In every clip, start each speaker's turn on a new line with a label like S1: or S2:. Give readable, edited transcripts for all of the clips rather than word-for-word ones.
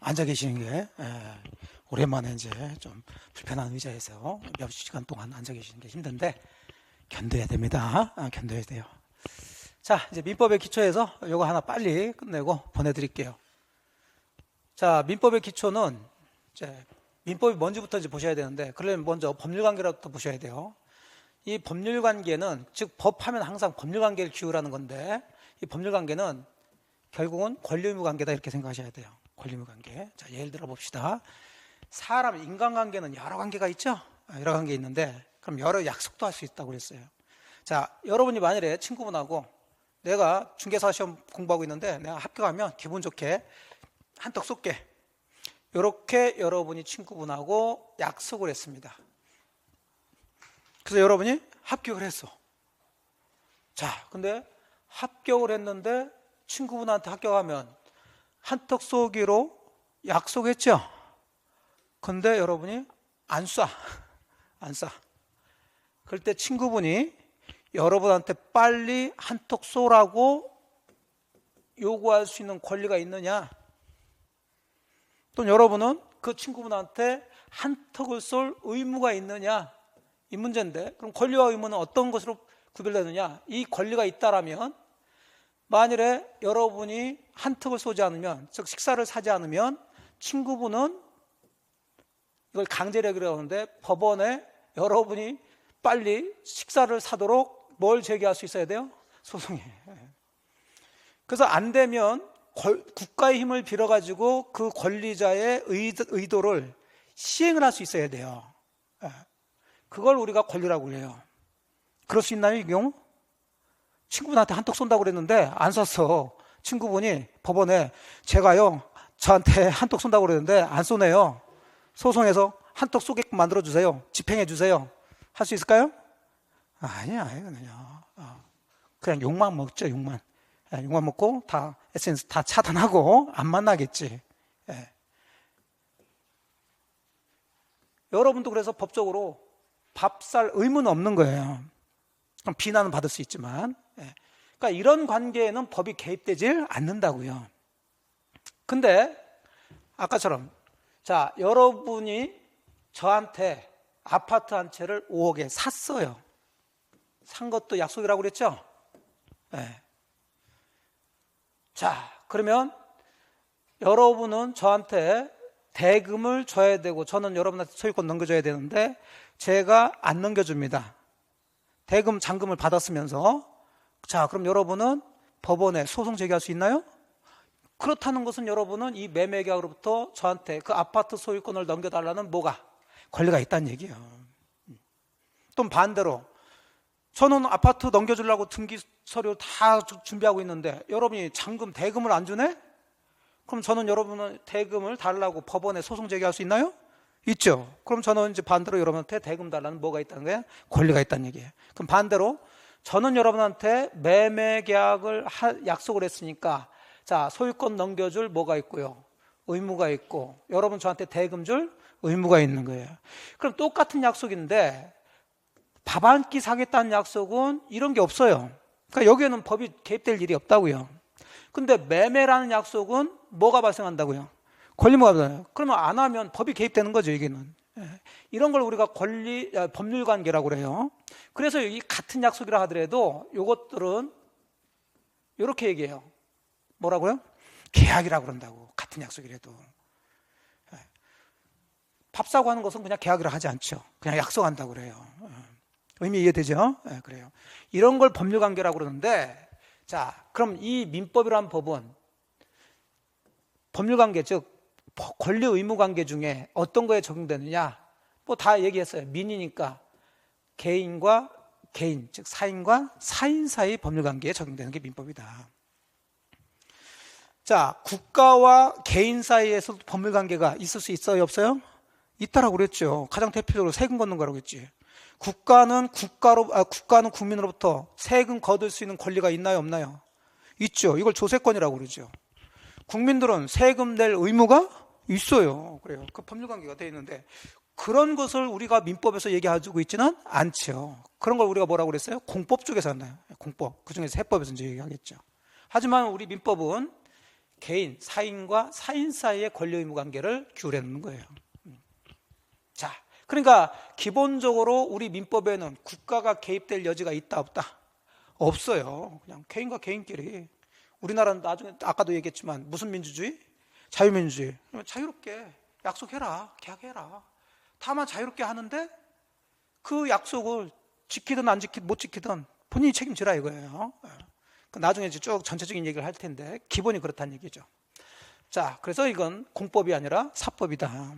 S1: 앉아 계시는 게 오랜만에 이제 좀 불편한 의자에서 몇 시간 동안 앉아 계시는 게 힘든데 견뎌야 됩니다. 견뎌야 돼요. 자, 이제 민법의 기초에서 요거 하나 빨리 끝내고 보내드릴게요. 자, 민법의 기초는 이제 민법이 뭔지부터 이제 보셔야 되는데, 그러려면 먼저 법률관계부터 보셔야 돼요. 이 법률관계는, 즉 법하면 항상 법률관계를 기울라는 건데, 이 법률관계는 결국은 권리의무관계다 이렇게 생각하셔야 돼요. 권리의무관계. 자, 예를 들어 봅시다. 사람, 인간관계는 여러 관계가 있죠. 여러 관계 있는데, 그럼 여러 약속도 할 수 있다고 그랬어요. 자, 여러분이 만일에 친구분하고 내가 중개사 시험 공부하고 있는데 내가 합격하면 기분 좋게 한턱 쏠게, 이렇게 여러분이 친구분하고 약속을 했습니다. 그래서 여러분이 합격을 했어. 자, 근데 합격을 했는데 친구분한테 합격하면 한턱 쏘기로 약속했죠. 근데 여러분이 안 쏴. 안 쏴. 그럴 때 친구분이 여러분한테 빨리 한턱 쏘라고 요구할 수 있는 권리가 있느냐? 또는 여러분은 그 친구분한테 한턱을 쏠 의무가 있느냐? 이 문제인데, 그럼 권리와 의무는 어떤 것으로 구별되느냐? 이 권리가 있다라면, 만일에 여러분이 한턱을 쏘지 않으면, 즉 식사를 사지 않으면 친구분은, 이걸 강제력이라고 하는데, 법원에 여러분이 빨리 식사를 사도록 뭘 제기할 수 있어야 돼요? 소송에. 그래서 안 되면 국가의 힘을 빌어가지고 그 권리자의 의도를 시행을 할 수 있어야 돼요. 그걸 우리가 권리라고 그래요. 그럴 수 있나요, 이 경우? 친구분한테 한턱 쏜다고 그랬는데 안 쐈어. 친구분이 법원에 제가요, 저한테 한턱 쏜다고 그랬는데 안 쏘네요. 소송해서 한턱 쏘게끔 만들어주세요. 집행해 주세요. 할 수 있을까요? 아니야, 이거는요. 그냥 욕만 먹죠, 욕만. 욕만 먹고 다 SNS 다 차단하고 안 만나겠지. 예. 여러분도 그래서 법적으로 밥 살 의무는 없는 거예요. 그럼 비난은 받을 수 있지만. 예. 그러니까 이런 관계에는 법이 개입되질 않는다고요. 근데 아까처럼, 자, 여러분이 저한테 아파트 한 채를 5억에 샀어요. 산 것도 약속이라고 그랬죠? 네. 자, 그러면 여러분은 저한테 대금을 줘야 되고 저는 여러분한테 소유권 넘겨줘야 되는데 제가 안 넘겨줍니다. 대금, 잔금을 받았으면서. 자, 그럼 여러분은 법원에 소송 제기할 수 있나요? 그렇다는 것은 여러분은 이 매매계약으로부터 저한테 그 아파트 소유권을 넘겨달라는 뭐가? 권리가 있다는 얘기예요. 또 반대로 저는 아파트 넘겨주려고 등기 서류 다 준비하고 있는데 여러분이 잔금, 대금을 안 주네? 그럼 저는 여러분은 대금을 달라고 법원에 소송 제기할 수 있나요? 있죠. 그럼 저는 이제 반대로 여러분한테 대금 달라는 뭐가 있다는 거예요? 권리가 있다는 얘기예요. 그럼 반대로 저는 여러분한테 매매계약을 약속을 했으니까, 자, 소유권 넘겨줄 뭐가 있고요? 의무가 있고, 여러분 저한테 대금 줄 의무가 있는 거예요. 그럼 똑같은 약속인데 밥 한 끼 사겠다는 약속은 이런 게 없어요. 그러니까 여기에는 법이 개입될 일이 없다고요. 근데 매매라는 약속은 뭐가 발생한다고요? 권리무가 발생해요. 그러면 안 하면 법이 개입되는 거죠, 여기는. 이런 걸 우리가 법률관계라고 그래요. 그래서 이 같은 약속이라 하더라도 이것들은 이렇게 얘기해요. 뭐라고요? 계약이라고 그런다고. 같은 약속이라도. 밥 사고 하는 것은 그냥 계약이라 하지 않죠. 그냥 약속한다고 그래요. 의미 이해되죠? 네, 그래요. 이런 걸 법률관계라고 그러는데, 자, 그럼 이 민법이라는 법은 법률관계, 즉 권리 의무관계 중에 어떤 거에 적용되느냐? 뭐 다 얘기했어요. 민이니까 개인과 개인, 즉 사인과 사인 사이 법률관계에 적용되는 게 민법이다. 자, 국가와 개인 사이에서도 법률관계가 있을 수 있어요, 없어요? 있다라고 그랬죠. 가장 대표적으로 세금 걷는 거라고 했지. 국가는 국민으로부터 세금 거둘 수 있는 권리가 있나요, 없나요? 있죠. 이걸 조세권이라고 그러죠. 국민들은 세금 낼 의무가 있어요. 그래요. 그 법률관계가 되어 있는데 그런 것을 우리가 민법에서 얘기하고 있지는 않죠. 그런 걸 우리가 뭐라고 그랬어요? 공법 쪽에서 하나요? 공법. 그중에서 해법에서 이제 얘기하겠죠. 하지만 우리 민법은 개인, 사인과 사인 사이의 권리 의무 관계를 규율해 놓는 거예요. 자, 그러니까 기본적으로 우리 민법에는 국가가 개입될 여지가 있다 없다? 없어요. 그냥 개인과 개인끼리. 우리나라는 나중에 아까도 얘기했지만 무슨 민주주의? 자유민주주의. 자유롭게 약속해라, 계약해라. 다만 자유롭게 하는데 그 약속을 지키든 안 지키든 못 지키든 본인이 책임지라 이거예요. 나중에 쭉 전체적인 얘기를 할 텐데 기본이 그렇다는 얘기죠. 자, 그래서 이건 공법이 아니라 사법이다.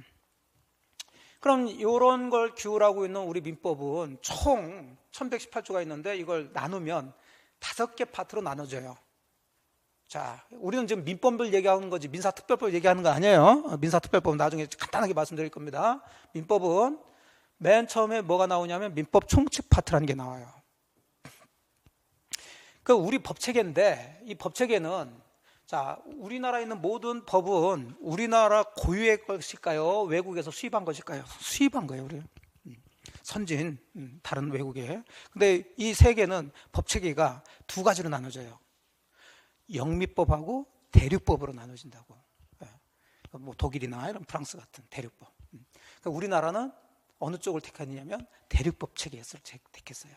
S1: 그럼 이런 걸 규율하고 있는 우리 민법은 총 1118조가 있는데 이걸 나누면 5개 파트로 나눠져요. 자, 우리는 지금 민법을 얘기하는 거지 민사특별법 얘기하는 거 아니에요. 민사특별법은 나중에 간단하게 말씀드릴 겁니다. 민법은 맨 처음에 뭐가 나오냐면 민법 총칙 파트라는 게 나와요. 그 우리 법체계인데 이 법체계는 자, 우리나라에 있는 모든 법은 우리나라 고유의 것일까요? 외국에서 수입한 것일까요? 수입한 거예요, 우리. 선진, 다른 외국에. 근데 이 세계는 법체계가 2가지로 나눠져요. 영미법하고 대륙법으로 나눠진다고. 뭐 독일이나 이런 프랑스 같은 대륙법. 그러니까 우리나라는 어느 쪽을 택했냐면 대륙법 체계에서 택했어요.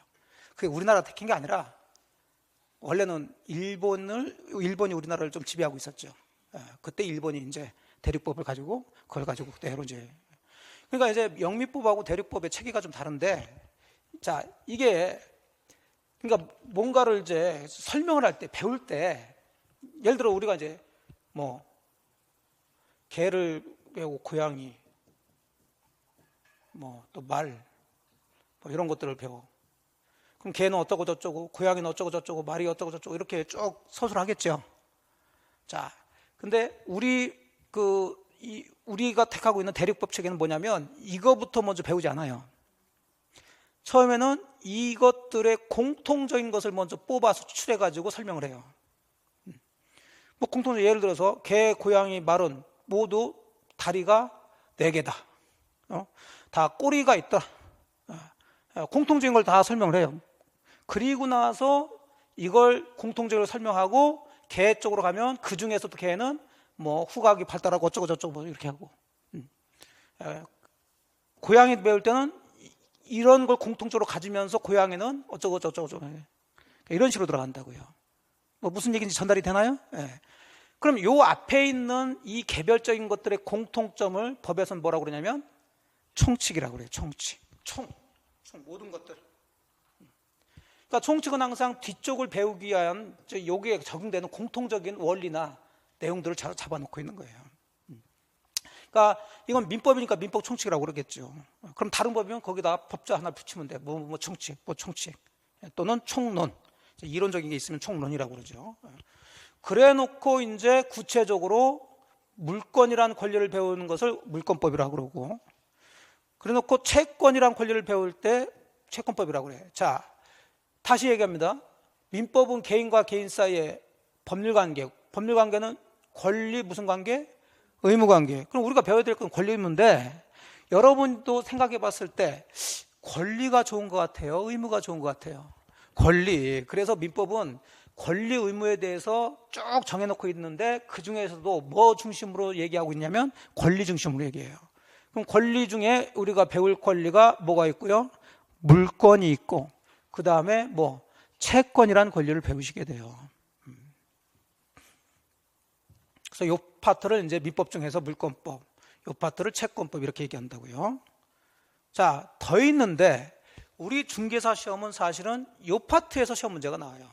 S1: 그게 우리나라 택한 게 아니라 원래는 일본이 우리나라를 좀 지배하고 있었죠. 그때 일본이 이제 대륙법을 가지고 그걸 가지고 그대로 이제 그러니까 이제 영미법하고 대륙법의 체계가 좀 다른데 자 이게 그러니까 뭔가를 이제 설명을 할 때 배울 때 예를 들어 우리가 이제 뭐 개를 배우고 고양이 뭐 또 말 뭐 이런 것들을 배워. 그럼 개는 어쩌고 저쩌고 고양이는 어쩌고 저쩌고 말이 어쩌고 저쩌고 이렇게 쭉 서술하겠죠. 자, 근데 우리가 택하고 있는 대륙법 체계는 뭐냐면 이거부터 먼저 배우지 않아요. 처음에는 이것들의 공통적인 것을 먼저 뽑아서 추출해 가지고 설명을 해요. 뭐 공통적 예를 들어서 개, 고양이, 말은 모두 다리가 4개다. 다 꼬리가 있다. 공통적인 걸 다 설명을 해요. 그리고 나서 이걸 공통적으로 설명하고 개 쪽으로 가면 그 중에서도 개는 뭐 후각이 발달하고 어쩌고 저쩌고 뭐 이렇게 하고 고양이 배울 때는 이런 걸 공통적으로 가지면서 고양이는 어쩌고 저쩌고 이런 식으로 들어간다고요. 뭐 무슨 얘기인지 전달이 되나요? 그럼 요 앞에 있는 이 개별적인 것들의 공통점을 법에서는 뭐라고 그러냐면 총칙이라고 그래요. 총칙. 총 모든 것들. 그러니까 총칙은 항상 뒤쪽을 배우기 위한 여기에 적용되는 공통적인 원리나 내용들을 잡아놓고 있는 거예요. 그러니까 이건 민법이니까 민법 총칙이라고 그러겠죠. 그럼 다른 법이면 거기다 법자 하나 붙이면 돼. 뭐 총칙, 뭐 총칙 또는 총론. 이론적인 게 있으면 총론이라고 그러죠. 그래놓고 이제 구체적으로 물권이라는 권리를 배우는 것을 물권법이라고 그러고, 그래놓고 채권이라는 권리를 배울 때 채권법이라고 그래요. 자, 다시 얘기합니다. 민법은 개인과 개인 사이의 법률 관계, 법률 관계는 권리 무슨 관계? 의무 관계. 그럼 우리가 배워야 될 건 권리 의무인데 여러분도 생각해 봤을 때 권리가 좋은 것 같아요? 의무가 좋은 것 같아요? 권리. 그래서 민법은 권리 의무에 대해서 쭉 정해놓고 있는데 그 중에서도 뭐 중심으로 얘기하고 있냐면 권리 중심으로 얘기해요. 그럼 권리 중에 우리가 배울 권리가 뭐가 있고요? 물권이 있고 그 다음에 뭐 채권이라는 권리를 배우시게 돼요. 그래서 이 파트를 이제 민법 중에서 물권법, 이 파트를 채권법 이렇게 얘기한다고요. 자, 더 있는데 우리 중개사 시험은 사실은 이 파트에서 시험 문제가 나와요.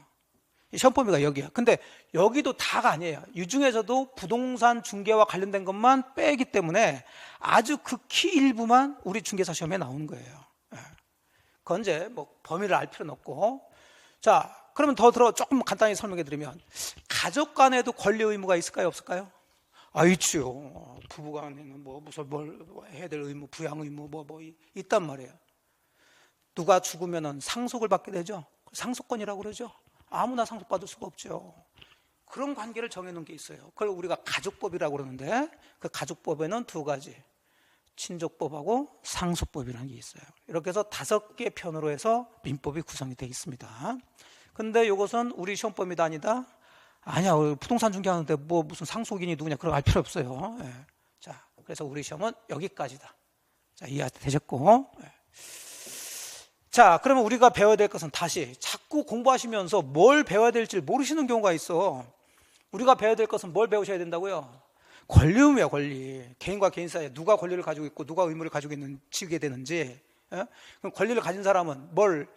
S1: 시험 범위가 여기야. 근데 여기도 다가 아니에요. 이 중에서도 부동산 중개와 관련된 것만 빼기 때문에 아주 극히 일부만 우리 중개사 시험에 나오는 거예요. 그건 이제 뭐 범위를 알 필요는 없고. 자, 그러면 조금 간단히 설명해 드리면 가족 간에도 권리 의무가 있을까요, 없을까요? 있지요. 부부 간에는 뭐 무슨 뭘 해야 될 의무, 부양 의무 뭐 있단 말이에요. 누가 죽으면은 상속을 받게 되죠. 상속권이라고 그러죠. 아무나 상속받을 수가 없죠. 그런 관계를 정해놓은 게 있어요. 그걸 우리가 가족법이라고 그러는데 그 가족법에는 2가지, 친족법하고 상속법이라는 게 있어요. 이렇게 해서 5개 편으로 해서 민법이 구성이 되어 있습니다. 근데 이것은 우리 시험범위도 아니다. 아니야, 부동산 중개하는데 뭐 무슨 상속인이 누구냐 그런 거 알 필요 없어요. 예. 자, 그래서 우리 시험은 여기까지다. 자, 이해되셨고. 예. 자, 그러면 우리가 배워야 될 것은 다시 자꾸 공부하시면서 뭘 배워야 될지 모르시는 경우가 있어. 우리가 배워야 될 것은 뭘 배우셔야 된다고요? 권리의무야, 권리. 개인과 개인 사이에 누가 권리를 가지고 있고 누가 의무를 가지고 지게 되는지. 예? 그럼 권리를 가진 사람은 뭘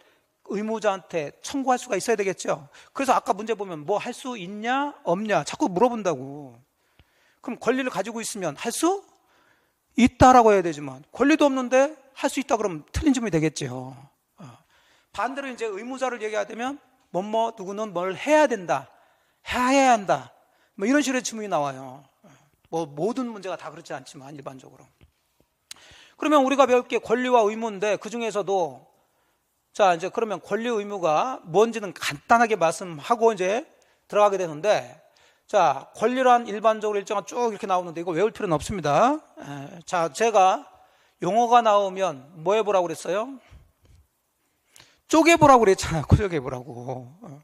S1: 의무자한테 청구할 수가 있어야 되겠죠. 그래서 아까 문제 보면 뭐 할 수 있냐 없냐 자꾸 물어본다고. 그럼 권리를 가지고 있으면 할 수 있다라고 해야 되지만 권리도 없는데 할 수 있다 그러면 틀린 질문이 되겠죠. 반대로 이제 의무자를 얘기하면 뭐뭐 누구는 뭘 해야 된다, 해야 한다, 뭐 이런 식의 질문이 나와요. 뭐 모든 문제가 다 그렇지 않지만 일반적으로. 그러면 우리가 배울 게 권리와 의무인데 그 중에서도 자, 이제 그러면 권리 의무가 뭔지는 간단하게 말씀하고 이제 들어가게 되는데, 자, 권리란 일반적으로 일정한 쭉 이렇게 나오는데 이거 외울 필요는 없습니다. 자, 제가 용어가 나오면 뭐 해보라고 그랬어요? 쪼개보라고 그랬잖아요. 쪼개보라고.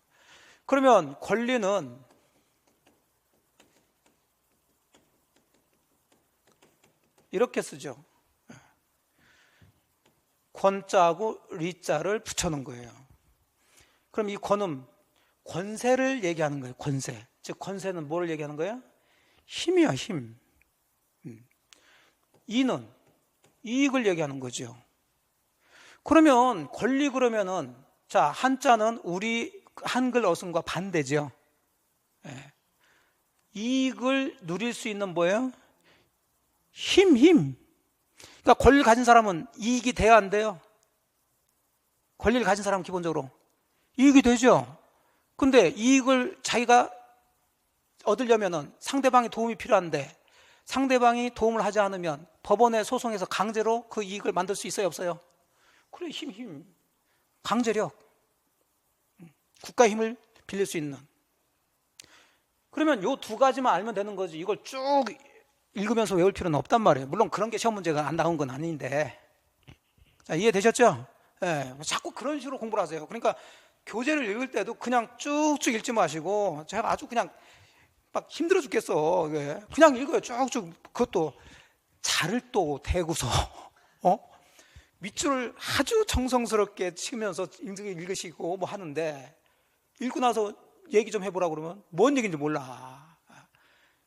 S1: 그러면 권리는 이렇게 쓰죠. 권자하고 리자를 붙여놓은 거예요. 그럼 이 권은 권세를 얘기하는 거예요. 권세. 즉 권세는 뭐를 얘기하는 거예요? 힘이야, 힘. 이는 이익을 얘기하는 거죠. 그러면 권리 그러면은 자, 한자는 우리 한글 어순과 반대죠. 예. 이익을 누릴 수 있는 뭐예요? 힘. 그러니까 권리를 가진 사람은 이익이 돼야 안 돼요? 권리를 가진 사람은 기본적으로 이익이 되죠. 근데 이익을 자기가 얻으려면은 상대방의 도움이 필요한데 상대방이 도움을 하지 않으면 법원에 소송해서 강제로 그 이익을 만들 수 있어요, 없어요? 그래, 힘. 강제력. 국가의 힘을 빌릴 수 있는. 그러면 요 두 가지만 알면 되는 거지. 이걸 쭉 읽으면서 외울 필요는 없단 말이에요. 물론 그런 게 시험 문제가 안 나온 건 아닌데. 자, 이해되셨죠? 예, 자꾸 그런 식으로 공부를 하세요. 그러니까 교재를 읽을 때도 그냥 쭉쭉 읽지 마시고 제가 아주 그냥 막 힘들어 죽겠어. 그냥 읽어요. 쭉쭉. 그것도 자를 또 대고서 밑줄을 아주 정성스럽게 치면서 읽으시고 뭐 하는데 읽고 나서 얘기 좀 해보라 그러면 뭔 얘기인지 몰라.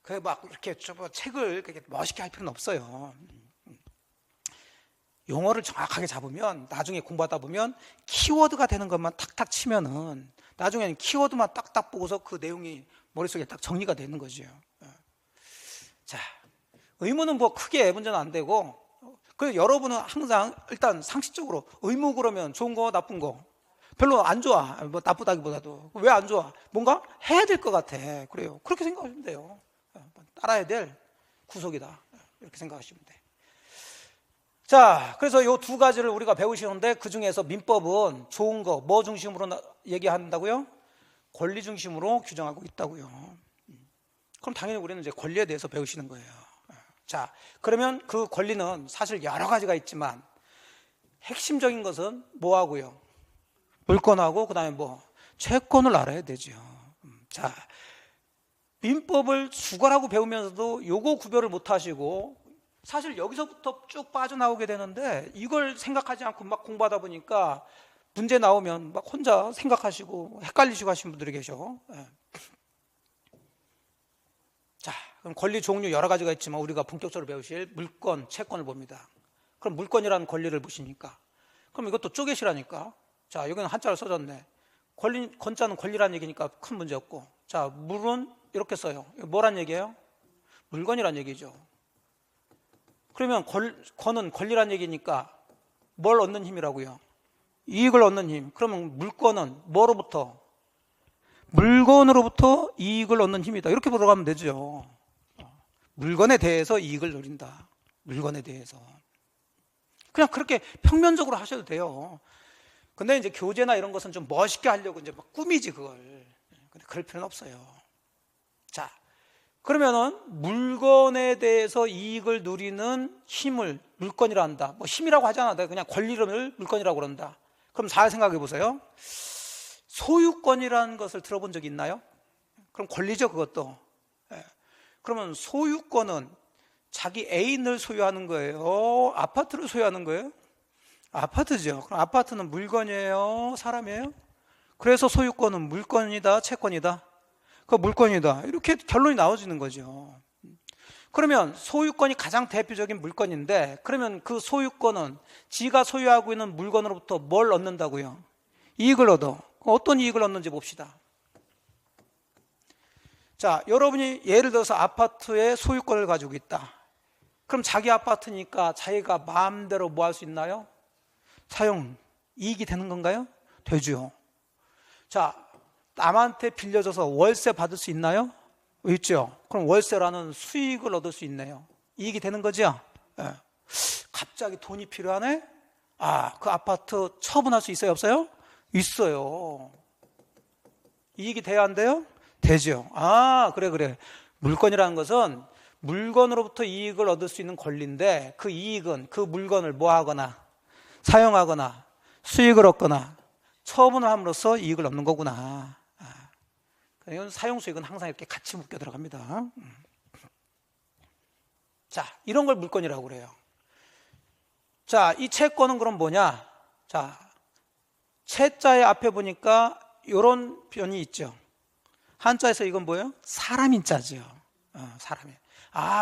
S1: 그래 막 이렇게 책을 그렇게 멋있게 할 필요는 없어요. 용어를 정확하게 잡으면 나중에 공부하다 보면 키워드가 되는 것만 탁탁 치면은 나중에는 키워드만 딱딱 보고서 그 내용이 머릿속에 딱 정리가 되는 거죠. 자, 의무는 뭐 크게 문제는 안 되고, 그래서 여러분은 항상 일단 상식적으로 의무 그러면 좋은 거 나쁜 거 별로 안 좋아. 뭐 나쁘다기보다도 왜 안 좋아? 뭔가 해야 될 것 같아. 그래요. 그렇게 생각하시면 돼요. 따라야 될 구속이다. 이렇게 생각하시면 돼. 자, 그래서 이 두 가지를 우리가 배우시는데 그 중에서 민법은 좋은 거 뭐 중심으로 얘기한다고요? 권리 중심으로 규정하고 있다고요. 그럼 당연히 우리는 이제 권리에 대해서 배우시는 거예요. 자, 그러면 그 권리는 사실 여러 가지가 있지만 핵심적인 것은 뭐하고요? 물권하고 그다음에 뭐 채권을 알아야 되죠. 자, 민법을 수거라고 배우면서도 요거 구별을 못 하시고 사실 여기서부터 쭉 빠져나오게 되는데 이걸 생각하지 않고 막 공부하다 보니까 문제 나오면 막 혼자 생각하시고 헷갈리시고 하시는 분들이 계셔. 자, 그럼 권리 종류 여러 가지가 있지만 우리가 본격적으로 배우실 물권, 채권을 봅니다. 그럼 물권이라는 권리를 보시니까 그럼 이것도 쪼개시라니까. 자, 여기는 한자를 써줬네. 권자는 권리라는 얘기니까 큰 문제 없고, 자, 물은 이렇게 써요. 뭐란 얘기예요? 물건이란 얘기죠. 그러면 권은 권리란 얘기니까 뭘 얻는 힘이라고요? 이익을 얻는 힘. 그러면 물권은 뭐로부터? 물건으로부터 이익을 얻는 힘이다. 이렇게 들어가면 되죠. 물건에 대해서 이익을 누린다. 물건에 대해서. 그냥 그렇게 평면적으로 하셔도 돼요. 근데 이제 교재나 이런 것은 좀 멋있게 하려고 이제 막 꾸미지 그걸. 근데 그럴 필요는 없어요. 자, 그러면은 물건에 대해서 이익을 누리는 힘을 물건이라 한다. 뭐 힘이라고 하지 않아. 내가 그냥 권리를 물건이라고 그런다. 그럼 잘 생각해 보세요. 소유권이라는 것을 들어본 적이 있나요? 그럼 권리죠, 그것도. 예. 그러면 소유권은 자기 애인을 소유하는 거예요? 아파트를 소유하는 거예요? 아파트죠. 그럼 아파트는 물건이에요? 사람이에요? 그래서 소유권은 물건이다, 채권이다? 그 물건이다. 이렇게 결론이 나와지는 거죠. 그러면 소유권이 가장 대표적인 물건인데, 그러면 그 소유권은 지가 소유하고 있는 물건으로부터 뭘 얻는다고요? 이익을 얻어. 어떤 이익을 얻는지 봅시다. 자, 여러분이 예를 들어서 아파트의 소유권을 가지고 있다. 그럼 자기 아파트니까 자기가 마음대로 뭐 할 수 있나요? 사용, 이익이 되는 건가요? 되죠. 자, 남한테 빌려줘서 월세 받을 수 있나요? 있죠. 그럼 월세라는 수익을 얻을 수 있네요. 이익이 되는 거죠? 예. 갑자기 돈이 필요하네? 그 아파트 처분할 수 있어요? 없어요? 있어요. 이익이 돼야 안 돼요? 되죠. 그래. 물건이라는 것은 물건으로부터 이익을 얻을 수 있는 권리인데, 그 이익은 그 물건을 뭐 하거나 사용하거나 수익을 얻거나 처분을 함으로써 이익을 얻는 거구나. 이건 사용수익은 항상 이렇게 같이 묶여 들어갑니다. 자, 이런 걸 물건이라고 그래요. 자, 이 채권은 그럼 뭐냐? 자, 채자의 앞에 보니까 이런 변이 있죠. 한자에서 이건 뭐예요? 사람인자죠. 사람이.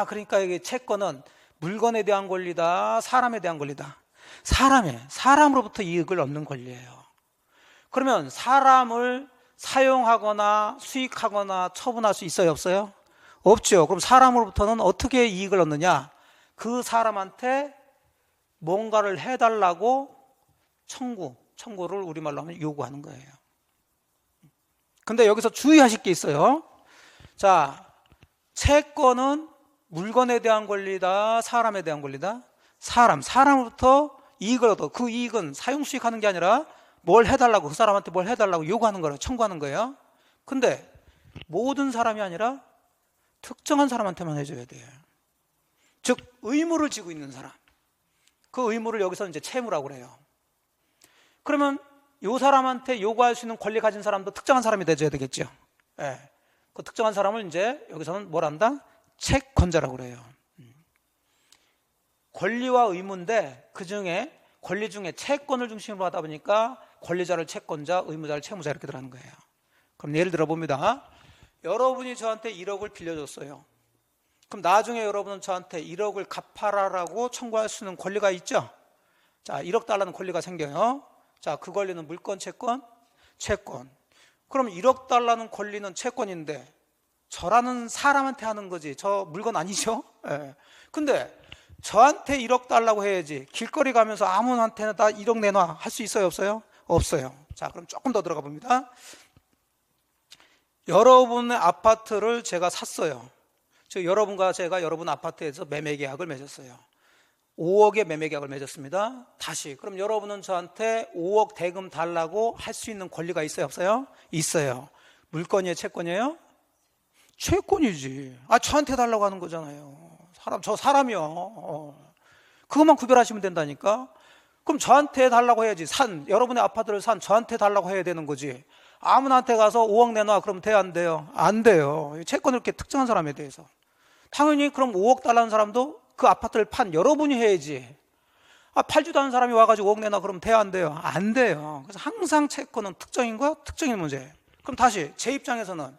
S1: 그러니까 이게 채권은 물건에 대한 권리다, 사람에 대한 권리다. 사람으로부터 이익을 얻는 권리예요. 그러면 사람을 사용하거나 수익하거나 처분할 수 있어요, 없어요? 없죠. 그럼 사람으로부터는 어떻게 이익을 얻느냐? 그 사람한테 뭔가를 해달라고 청구를 우리말로 하면 요구하는 거예요. 근데 여기서 주의하실 게 있어요. 자, 채권은 물건에 대한 권리다, 사람에 대한 권리다? 사람으로부터 이익을 얻어. 그 이익은 사용수익 하는 게 아니라 뭘 해달라고, 그 사람한테 뭘 해달라고 요구하는 거라, 청구하는 거예요. 근데 모든 사람이 아니라 특정한 사람한테만 해줘야 돼요. 즉, 의무를 지고 있는 사람. 그 의무를 여기서 이제 채무라고 그래요. 그러면 이 사람한테 요구할 수 있는 권리 가진 사람도 특정한 사람이 돼줘야 되겠죠. 예. 그 특정한 사람을 이제 여기서는 뭘 한다? 채권자라고 그래요. 권리와 의무인데 그 중에 권리 중에 채권을 중심으로 하다 보니까 권리자를 채권자, 의무자를 채무자 이렇게 들어가는 거예요. 그럼 예를 들어 봅니다. 여러분이 저한테 1억을 빌려줬어요. 그럼 나중에 여러분은 저한테 1억을 갚아라라고 청구할 수 있는 권리가 있죠. 자, 1억 달러는 권리가 생겨요. 자, 그 권리는 물권, 채권? 채권. 그럼 1억 달러는 권리는 채권인데 저라는 사람한테 하는 거지. 저 물건 아니죠? 예. 근데 저한테 1억 달라고 해야지. 길거리 가면서 아무한테나 다 1억 내놔 할 수 있어요, 없어요? 없어요. 자, 그럼 조금 더 들어가 봅니다. 여러분의 아파트를 제가 샀어요. 즉 여러분과 제가 여러분 아파트에서 매매 계약을 맺었어요. 5억의 매매 계약을 맺었습니다. 다시 그럼 여러분은 저한테 5억 대금 달라고 할 수 있는 권리가 있어요, 없어요? 있어요. 물건이에요, 채권이에요? 채권이지. 저한테 달라고 하는 거잖아요. 저 사람이요. 그것만 구별하시면 된다니까. 그럼 저한테 달라고 해야지. 여러분의 아파트를 산 저한테 달라고 해야 되는 거지. 아무나한테 가서 5억 내놔 그러면 돼요, 안 돼요? 안 돼요. 채권을 이렇게 특정한 사람에 대해서. 당연히 그럼 5억 달라는 사람도 그 아파트를 판 여러분이 해야지. 팔지도 않은 사람이 와가지고 5억 내놔 그러면 돼요, 안 돼요? 안 돼요. 그래서 항상 채권은 특정인 거, 특정인 문제. 그럼 다시 제 입장에서는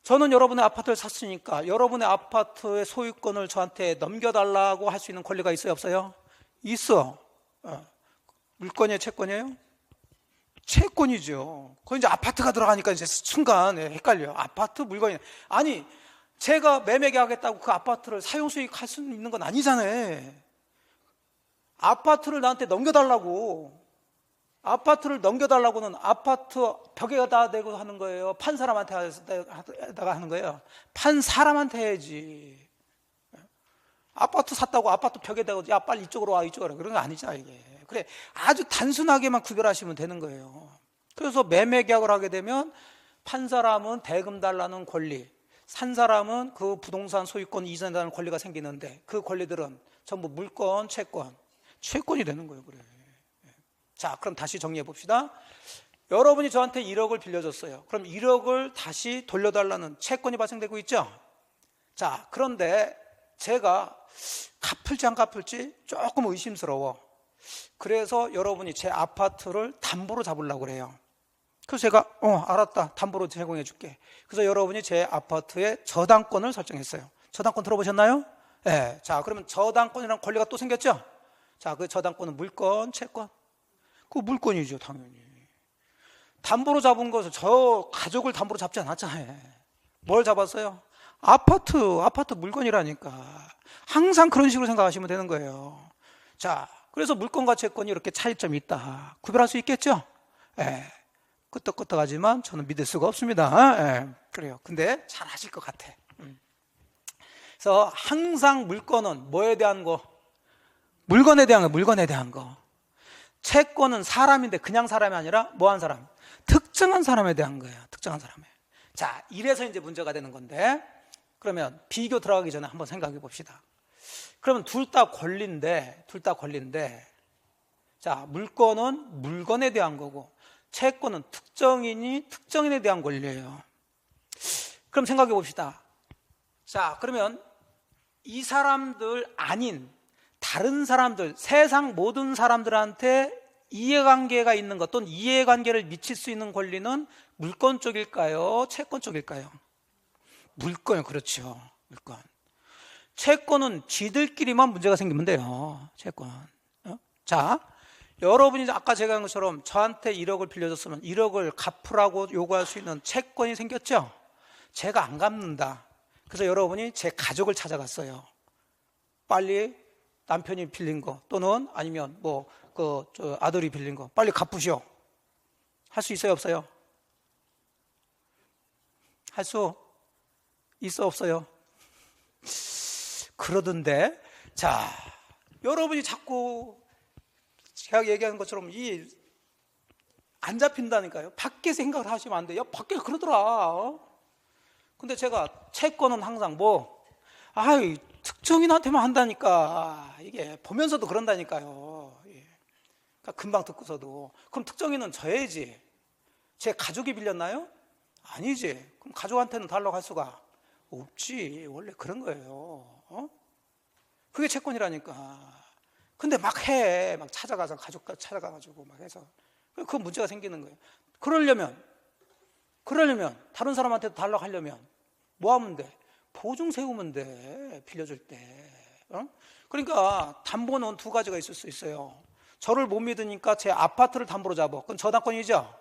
S1: 저는 여러분의 아파트를 샀으니까 여러분의 아파트의 소유권을 저한테 넘겨달라고 할 수 있는 권리가 있어요, 없어요? 있어. 물건이에요, 채권이에요? 채권이죠. 그 이제 아파트가 들어가니까 이제 순간 헷갈려요. 아파트, 물건이. 아니, 제가 매매 계약하겠다고 그 아파트를 사용수익 할 수 있는 건 아니잖아요. 아파트를 나한테 넘겨달라고. 아파트를 넘겨달라고는 아파트 벽에다 대고 하는 거예요? 판 사람한테 하다가 하는 거예요? 판 사람한테 해야지. 아파트 샀다고 아파트 벽에 대고 야 빨리 이쪽으로 와, 이쪽으로 와. 그런 거 아니잖아 이게. 그래, 아주 단순하게만 구별하시면 되는 거예요. 그래서 매매 계약을 하게 되면 판 사람은 대금 달라는 권리, 산 사람은 그 부동산 소유권 이전해달라는 권리가 생기는데 그 권리들은 전부 물권, 채권이 되는 거예요. 그래. 자, 그럼 다시 정리해 봅시다. 여러분이 저한테 1억을 빌려줬어요. 그럼 1억을 다시 돌려달라는 채권이 발생되고 있죠. 자, 그런데 제가 갚을지 안 갚을지 조금 의심스러워. 그래서 여러분이 제 아파트를 담보로 잡으려고 그래요. 그래서 제가 알았다, 담보로 제공해 줄게. 그래서 여러분이 제 아파트에 저당권을 설정했어요. 저당권 들어보셨나요? 네. 자, 그러면 저당권이라는 권리가 또 생겼죠. 자, 그 저당권은 물권, 채권? 그 물권이죠, 당연히. 담보로 잡은 것을 저 가족을 담보로 잡지 않았잖아요. 뭘 잡았어요? 아파트 물건이라니까. 항상 그런 식으로 생각하시면 되는 거예요. 자, 그래서 물건과 채권이 이렇게 차이점이 있다. 구별할 수 있겠죠? 예. 끄떡끄떡하지만 저는 믿을 수가 없습니다. 예. 그래요. 근데 잘 하실 것 같아. 그래서 항상 물건은 뭐에 대한 거? 물건에 대한 거, 물건에 대한 거. 채권은 사람인데 그냥 사람이 아니라 뭐한 사람? 특정한 사람에 대한 거예요. 특정한 사람에. 자, 이래서 이제 문제가 되는 건데, 그러면 비교 들어가기 전에 한번 생각해 봅시다. 그러면 둘 다 권리인데, 자, 물건은 물건에 대한 거고, 채권은 특정인에 대한 권리예요. 그럼 생각해 봅시다. 자, 그러면 이 사람들 아닌 다른 사람들, 세상 모든 사람들한테 이해관계가 있는 것 또는 이해관계를 미칠 수 있는 권리는 물권 쪽일까요? 채권 쪽일까요? 물권이요. 그렇죠. 물권. 채권은 지들끼리만 문제가 생기면 돼요. 채권. 자, 여러분이 아까 제가 한 것처럼 저한테 1억을 빌려줬으면 1억을 갚으라고 요구할 수 있는 채권이 생겼죠. 제가 안 갚는다. 그래서 여러분이 제 가족을 찾아갔어요. 빨리 남편이 빌린 거 또는 아니면 아들이 빌린 거 빨리 갚으시오. 할 수 있어요, 없어요? 할 수 있어, 없어요? 그러던데. 자, 여러분이 자꾸 제가 얘기하는 것처럼 안 잡힌다니까요. 밖에서 생각을 하시면 안 돼요. 밖에서 그러더라. 근데 제가 채권은 항상 특정인한테만 한다니까. 이게 보면서도 그런다니까요. 그러니까 금방 듣고서도. 그럼 특정인은 져야지. 제 가족이 빌렸나요? 아니지. 그럼 가족한테는 달라고 할 수가 없지. 원래 그런 거예요. 그게 채권이라니까. 근데 막 찾아가서 가족 찾아가가지고 막 해서 그 문제가 생기는 거예요. 그러려면 다른 사람한테도 달라고 하려면 뭐 하면 돼? 보증 세우면 돼. 빌려줄 때. 그러니까 담보는 두 가지가 있을 수 있어요. 저를 못 믿으니까 제 아파트를 담보로 잡아. 그건 저당권이죠.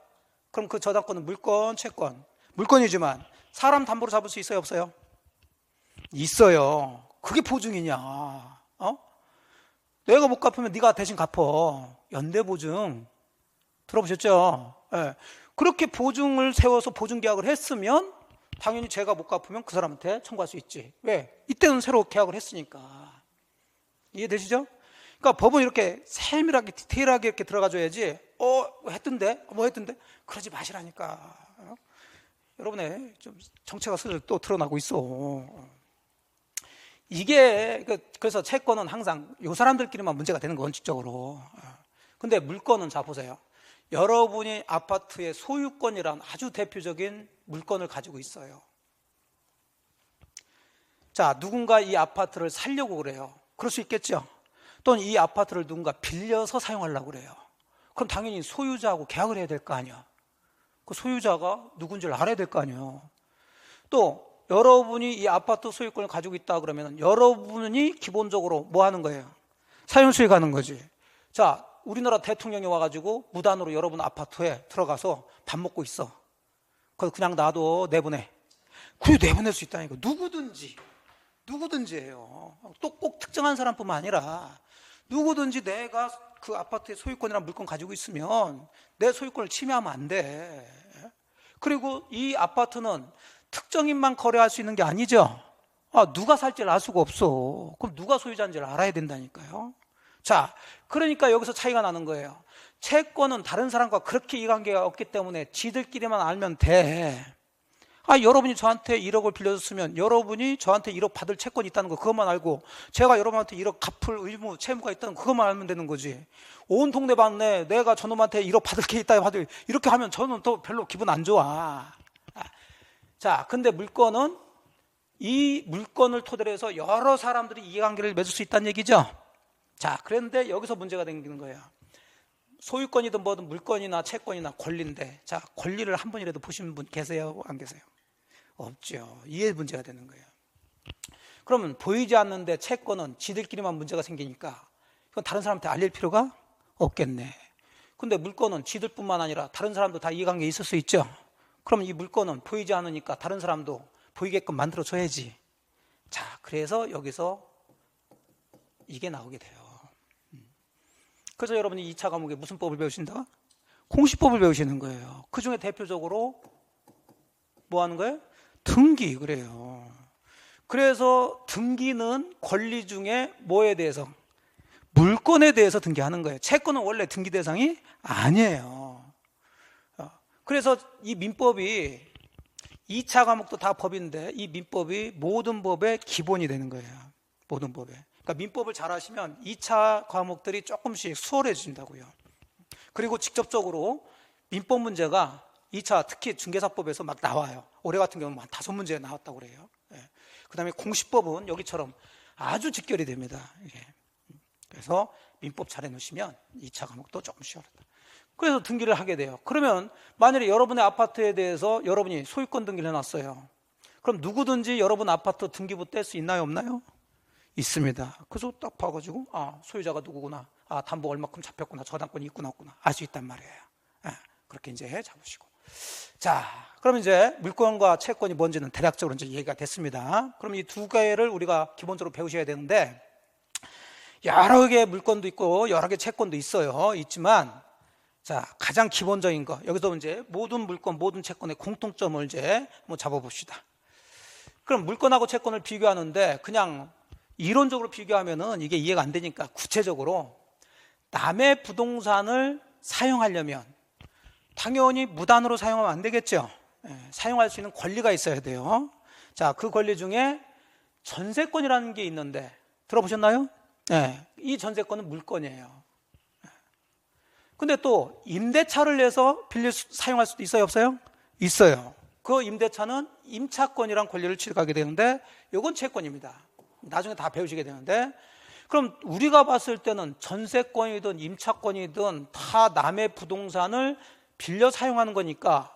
S1: 그럼 그 저당권은 물권, 채권. 물권이지만 사람 담보로 잡을 수 있어요, 없어요? 있어요. 그게 보증이냐? 내가 못 갚으면 네가 대신 갚어. 연대보증 들어보셨죠? 네. 그렇게 보증을 세워서 보증계약을 했으면 당연히 제가 못 갚으면 그 사람한테 청구할 수 있지. 왜? 이때는 새로 계약을 했으니까. 이해되시죠? 그러니까 법은 이렇게 세밀하게 디테일하게 이렇게 들어가줘야지. 했던데? 뭐 했던데? 그러지 마시라니까. 여러분의 좀 정체가 슬슬 또 드러나고 있어. 이게 그래서 채권은 항상 이 사람들끼리만 문제가 되는 거 원칙적으로. 근데 물건은 자 보세요. 여러분이 아파트의 소유권이란 아주 대표적인 물건을 가지고 있어요. 자, 누군가 이 아파트를 살려고 그래요. 그럴 수 있겠죠. 또는 이 아파트를 누군가 빌려서 사용하려고 그래요. 그럼 당연히 소유자하고 계약을 해야 될 거 아니야. 그 소유자가 누군지를 알아야 될 거 아니에요. 또 여러분이 이 아파트 소유권을 가지고 있다 그러면 여러분이 기본적으로 뭐 하는 거예요? 사용수익 가는 거지. 자, 우리나라 대통령이 와가지고 무단으로 여러분 아파트에 들어가서 밥 먹고 있어. 그래서 그냥 놔도 내보내. 그게 내보낼 수 있다니까. 누구든지예요. 또 꼭 특정한 사람뿐만 아니라 누구든지 내가 그 아파트의 소유권이나 물건 가지고 있으면 내 소유권을 침해하면 안 돼. 그리고 이 아파트는 특정인만 거래할 수 있는 게 아니죠. 누가 살지를 알 수가 없어. 그럼 누가 소유자인지를 알아야 된다니까요. 자, 그러니까 여기서 차이가 나는 거예요. 채권은 다른 사람과 그렇게 이해관계가 없기 때문에 지들끼리만 알면 돼. 여러분이 저한테 1억을 빌려줬으면 여러분이 저한테 1억 받을 채권이 있다는 거 그것만 알고 제가 여러분한테 1억 갚을 의무, 채무가 있다는 거 그것만 알면 되는 거지. 온 동네 봤네. 내가 저놈한테 1억 받을 게 있다. 이렇게 하면 저는 또 별로 기분 안 좋아. 자, 근데 물건은 이 물건을 토대로 해서 여러 사람들이 이해관계를 맺을 수 있다는 얘기죠. 자, 그런데 여기서 문제가 생기는 거예요. 소유권이든 뭐든 물건이나 채권이나 권리인데, 자, 권리를 한 번이라도 보시는 분 계세요? 안 계세요? 없죠. 이해 문제가 되는 거예요. 그러면 보이지 않는데 채권은 지들끼리만 문제가 생기니까 이건 다른 사람한테 알릴 필요가 없겠네. 근데 물건은 지들뿐만 아니라 다른 사람도 다 이해관계 있을 수 있죠. 그럼 이 물건은 보이지 않으니까 다른 사람도 보이게끔 만들어줘야지. 자, 그래서 여기서 이게 나오게 돼요. 그래서 여러분이 2차 과목에 무슨 법을 배우신다? 공시법을 배우시는 거예요. 그 중에 대표적으로 뭐 하는 거예요? 등기. 그래요. 그래서 등기는 권리 중에 뭐에 대해서? 물건에 대해서 등기하는 거예요. 채권은 원래 등기 대상이 아니에요. 그래서 이 민법이 2차 과목도 다 법인데 이 민법이 모든 법의 기본이 되는 거예요. 모든 법에. 그러니까 민법을 잘 하시면 2차 과목들이 조금씩 수월해진다고요. 그리고 직접적으로 민법 문제가 2차 특히 중개사법에서 막 나와요. 올해 같은 경우는 한 5문제 나왔다고 그래요. 그 다음에 공시법은 여기처럼 아주 직결이 됩니다. 그래서 민법 잘 해놓으시면 2차 과목도 조금 쉬워졌다. 그래서 등기를 하게 돼요. 그러면 만약에 여러분의 아파트에 대해서 여러분이 소유권 등기를 해놨어요. 그럼 누구든지 여러분 아파트 등기부 뗄 수 있나요? 없나요? 있습니다. 그래서 딱 봐가지고 소유자가 누구구나, 담보 얼마큼 잡혔구나, 저당권이 있구나 없구나 알 수 있단 말이에요. 그렇게 이제 잡으시고. 자, 그럼 이제 물건과 채권이 뭔지는 대략적으로 이제 얘기가 됐습니다. 그럼 이 두 개를 우리가 기본적으로 배우셔야 되는데, 여러 개의 물건도 있고 여러 개의 채권도 있지만, 자, 가장 기본적인 거, 여기서 이제 모든 물건, 모든 채권의 공통점을 이제 한번 잡아봅시다. 그럼 물건하고 채권을 비교하는데 그냥 이론적으로 비교하면은 이게 이해가 안 되니까 구체적으로 남의 부동산을 사용하려면 당연히 무단으로 사용하면 안 되겠죠. 사용할 수 있는 권리가 있어야 돼요. 자, 그 권리 중에 전세권이라는 게 있는데 들어보셨나요? 이 전세권은 물건이에요. 근데 또 임대차를 내서 사용할 수도 있어요, 없어요? 있어요. 그 임대차는 임차권이란 권리를 취득하게 되는데 이건 채권입니다. 나중에 다 배우시게 되는데, 그럼 우리가 봤을 때는 전세권이든 임차권이든 다 남의 부동산을 빌려 사용하는 거니까,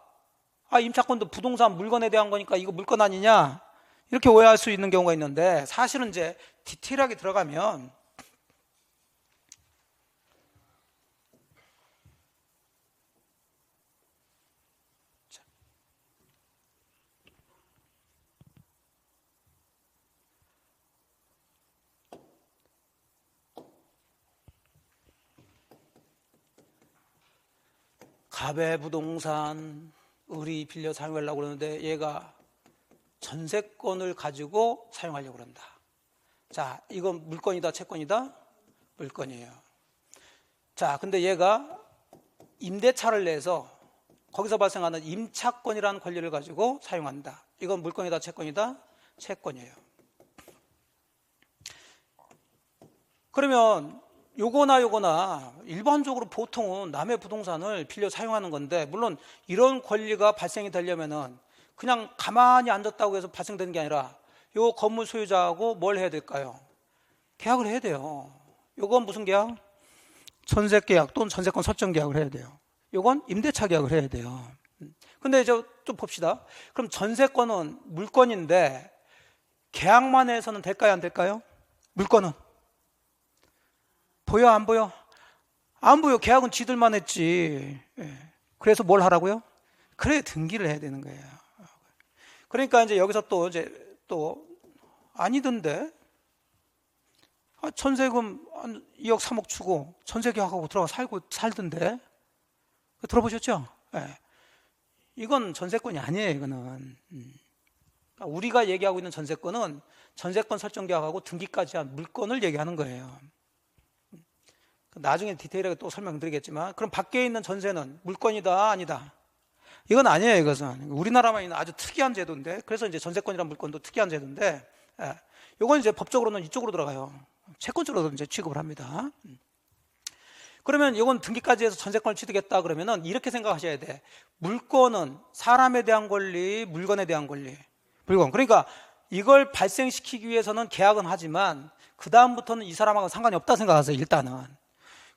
S1: 임차권도 부동산 물건에 대한 거니까 이거 물건 아니냐 이렇게 오해할 수 있는 경우가 있는데, 사실은 이제 디테일하게 들어가면 갑의 부동산 우리 빌려 사용하려고 그러는데 얘가 전세권을 가지고 사용하려고 그런다. 자, 이건 물건이다, 채권이다? 물건이에요. 자, 근데 얘가 임대차를 내서 거기서 발생하는 임차권이라는 권리를 가지고 사용한다. 이건 물건이다, 채권이다? 채권이에요. 그러면 요거나 일반적으로 보통은 남의 부동산을 빌려 사용하는 건데, 물론 이런 권리가 발생이 되려면은 그냥 가만히 앉았다고 해서 발생되는 게 아니라 요 건물 소유자하고 뭘 해야 될까요? 계약을 해야 돼요. 요건 무슨 계약? 전세 계약 또는 전세권 설정 계약을 해야 돼요. 요건 임대차 계약을 해야 돼요. 근데 이제 좀 봅시다. 그럼 전세권은 물건인데 계약만 해서는 될까요, 안 될까요? 물건은 보여, 안 보여? 안 보여. 계약은 지들만 했지. 그래서 뭘 하라고요? 그래, 등기를 해야 되는 거예요. 그러니까 이제 여기서 또 아니던데, 전세금 한 2억 3억 주고 전세 계약하고 들어가 살던데. 들어보셨죠? 이건 전세권이 아니에요. 이거는 우리가 얘기하고 있는 전세권은 전세권 설정 계약하고 등기까지 한 물건을 얘기하는 거예요. 나중에 디테일하게 또 설명드리겠지만, 그럼 밖에 있는 전세는 물건이다, 아니다? 이건 아니에요. 이것은 우리나라만 있는 아주 특이한 제도인데, 그래서 이제 전세권이란 물건도 특이한 제도인데, 이건 이제 법적으로는 이쪽으로 들어가요. 채권 쪽으로 이제 취급을 합니다. 그러면 이건 등기까지 해서 전세권을 취득했다 그러면은 이렇게 생각하셔야 돼. 물권은 사람에 대한 권리, 물건에 대한 권리. 물건. 그러니까 이걸 발생시키기 위해서는 계약은 하지만 그 다음부터는 이 사람하고는 상관이 없다 생각하세요. 일단은.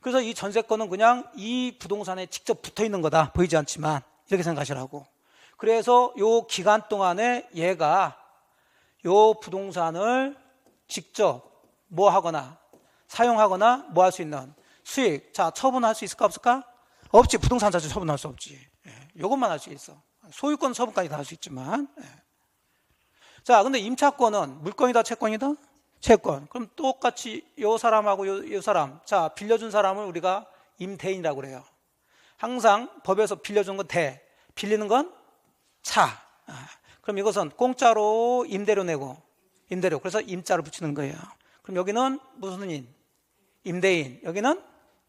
S1: 그래서 이 전세권은 그냥 이 부동산에 직접 붙어 있는 거다. 보이지 않지만 이렇게 생각하시라고. 그래서 요 기간 동안에 얘가 요 부동산을 직접 뭐 하거나 사용하거나 뭐 할 수 있는 수익. 자, 처분할 수 있을까 없을까? 없지. 부동산 자체 처분할 수 없지. 요것만 할 수 있어. 소유권 처분까지 다 할 수 있지만. 자, 근데 임차권은 물권이다 채권이다? 채권. 그럼 똑같이 요 사람하고 요 사람, 자, 빌려준 사람을 우리가 임대인이라고 그래요. 항상 법에서 빌려준 건 대, 빌리는 건 차. 그럼 이것은 공짜로 임대료 내고, 임대료. 그래서 임자를 붙이는 거예요. 그럼 여기는 무슨 인? 임대인. 여기는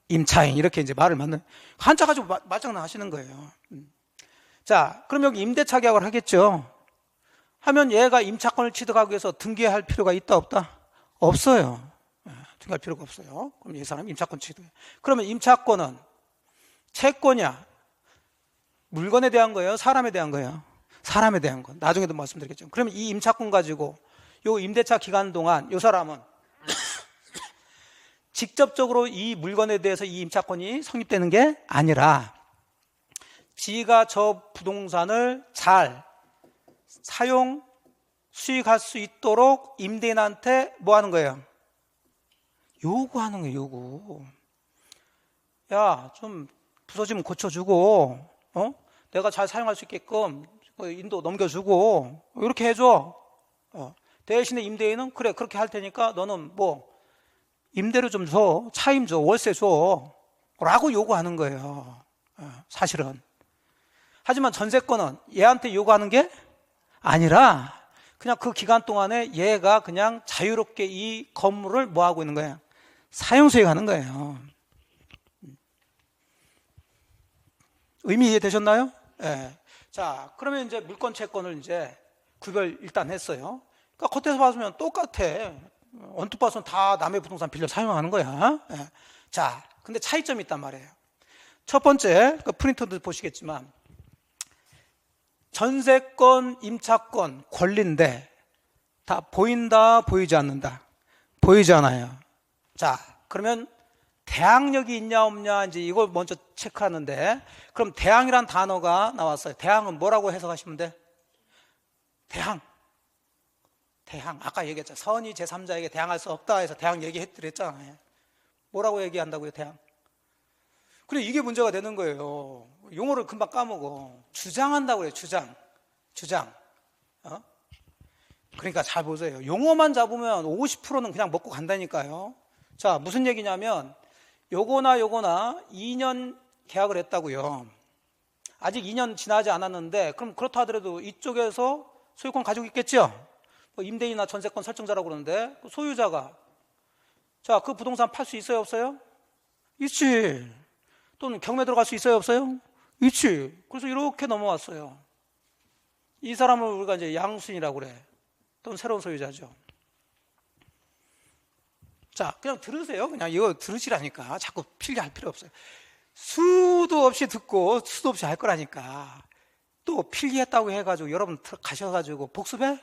S1: 임차인. 이렇게 이제 말을 맞는, 한자 가지고 말장난 하시는 거예요. 자, 그럼 여기 임대차 계약을 하겠죠. 하면 얘가 임차권을 취득하기 위해서 등기할 필요가 있다 없다? 없어요. 등기할 필요가 없어요. 그럼 이 사람 임차권 취득해. 그러면 임차권은 채권이야, 물건에 대한 거예요, 사람에 대한 거예요? 사람에 대한 거. 나중에도 말씀드리겠죠. 그러면 이 임차권 가지고 요 임대차 기간 동안 요 사람은 직접적으로 이 물건에 대해서 이 임차권이 성립되는 게 아니라 지가 저 부동산을 잘 사용, 수익할 수 있도록 임대인한테 뭐 하는 거예요? 요구하는 거예요. 요구. 야, 좀 부서지면 고쳐주고, 내가 잘 사용할 수 있게끔 인도 넘겨주고 이렇게 해줘. 대신에 임대인은 그래, 그렇게 할 테니까 너는 뭐 임대료 좀 줘, 차임 줘, 월세 줘 라고 요구하는 거예요. 사실은. 하지만 전세권은 얘한테 요구하는 게 아니라 그냥 그 기간 동안에 얘가 그냥 자유롭게 이 건물을 뭐 하고 있는 거예요? 사용 수익하는 거예요. 의미 이해되셨나요? 네. 자, 그러면 이제 물권 채권을 이제 구별 일단 했어요. 그러니까 겉에서 봤으면 똑같아. 언뜻 봐서는 다 남의 부동산 빌려 사용하는 거야. 네. 자, 근데 차이점이 있단 말이에요. 첫 번째, 그 프린터도 보시겠지만 전세권, 임차권, 권리인데 다 보인다, 보이지 않는다? 보이지 않아요. 자, 그러면 대항력이 있냐 없냐 이제 이걸 먼저 체크하는데, 그럼 대항이란 단어가 나왔어요. 대항은 뭐라고 해석하시면 돼? 대항. 아까 얘기했죠. 선이 제3자에게 대항할 수 없다 해서 대항 얘기했잖아요. 뭐라고 얘기한다고요, 대항? 그래, 이게 문제가 되는 거예요. 용어를 금방 까먹어. 주장한다고 그래요, 주장. 그러니까 잘 보세요. 용어만 잡으면 50%는 그냥 먹고 간다니까요. 자, 무슨 얘기냐면 요거나 2년 계약을 했다고요. 아직 2년 지나지 않았는데, 그럼 그렇다 하더라도 이쪽에서 소유권 가지고 있겠죠? 뭐 임대인이나 전세권 설정자라고 그러는데, 그 소유자가 자, 그 부동산 팔 수 있어요, 없어요? 있지. 또는 경매 들어갈 수 있어요, 없어요? 있지. 그래서 이렇게 넘어왔어요. 이 사람을 우리가 이제 양순이라고 그래. 또는 새로운 소유자죠. 자, 그냥 들으세요. 그냥 이거 들으시라니까. 자꾸 필기할 필요 없어요. 수도 없이 듣고 수도 없이 할 거라니까. 또 필기했다고 해가지고 여러분 가셔가지고 복습해?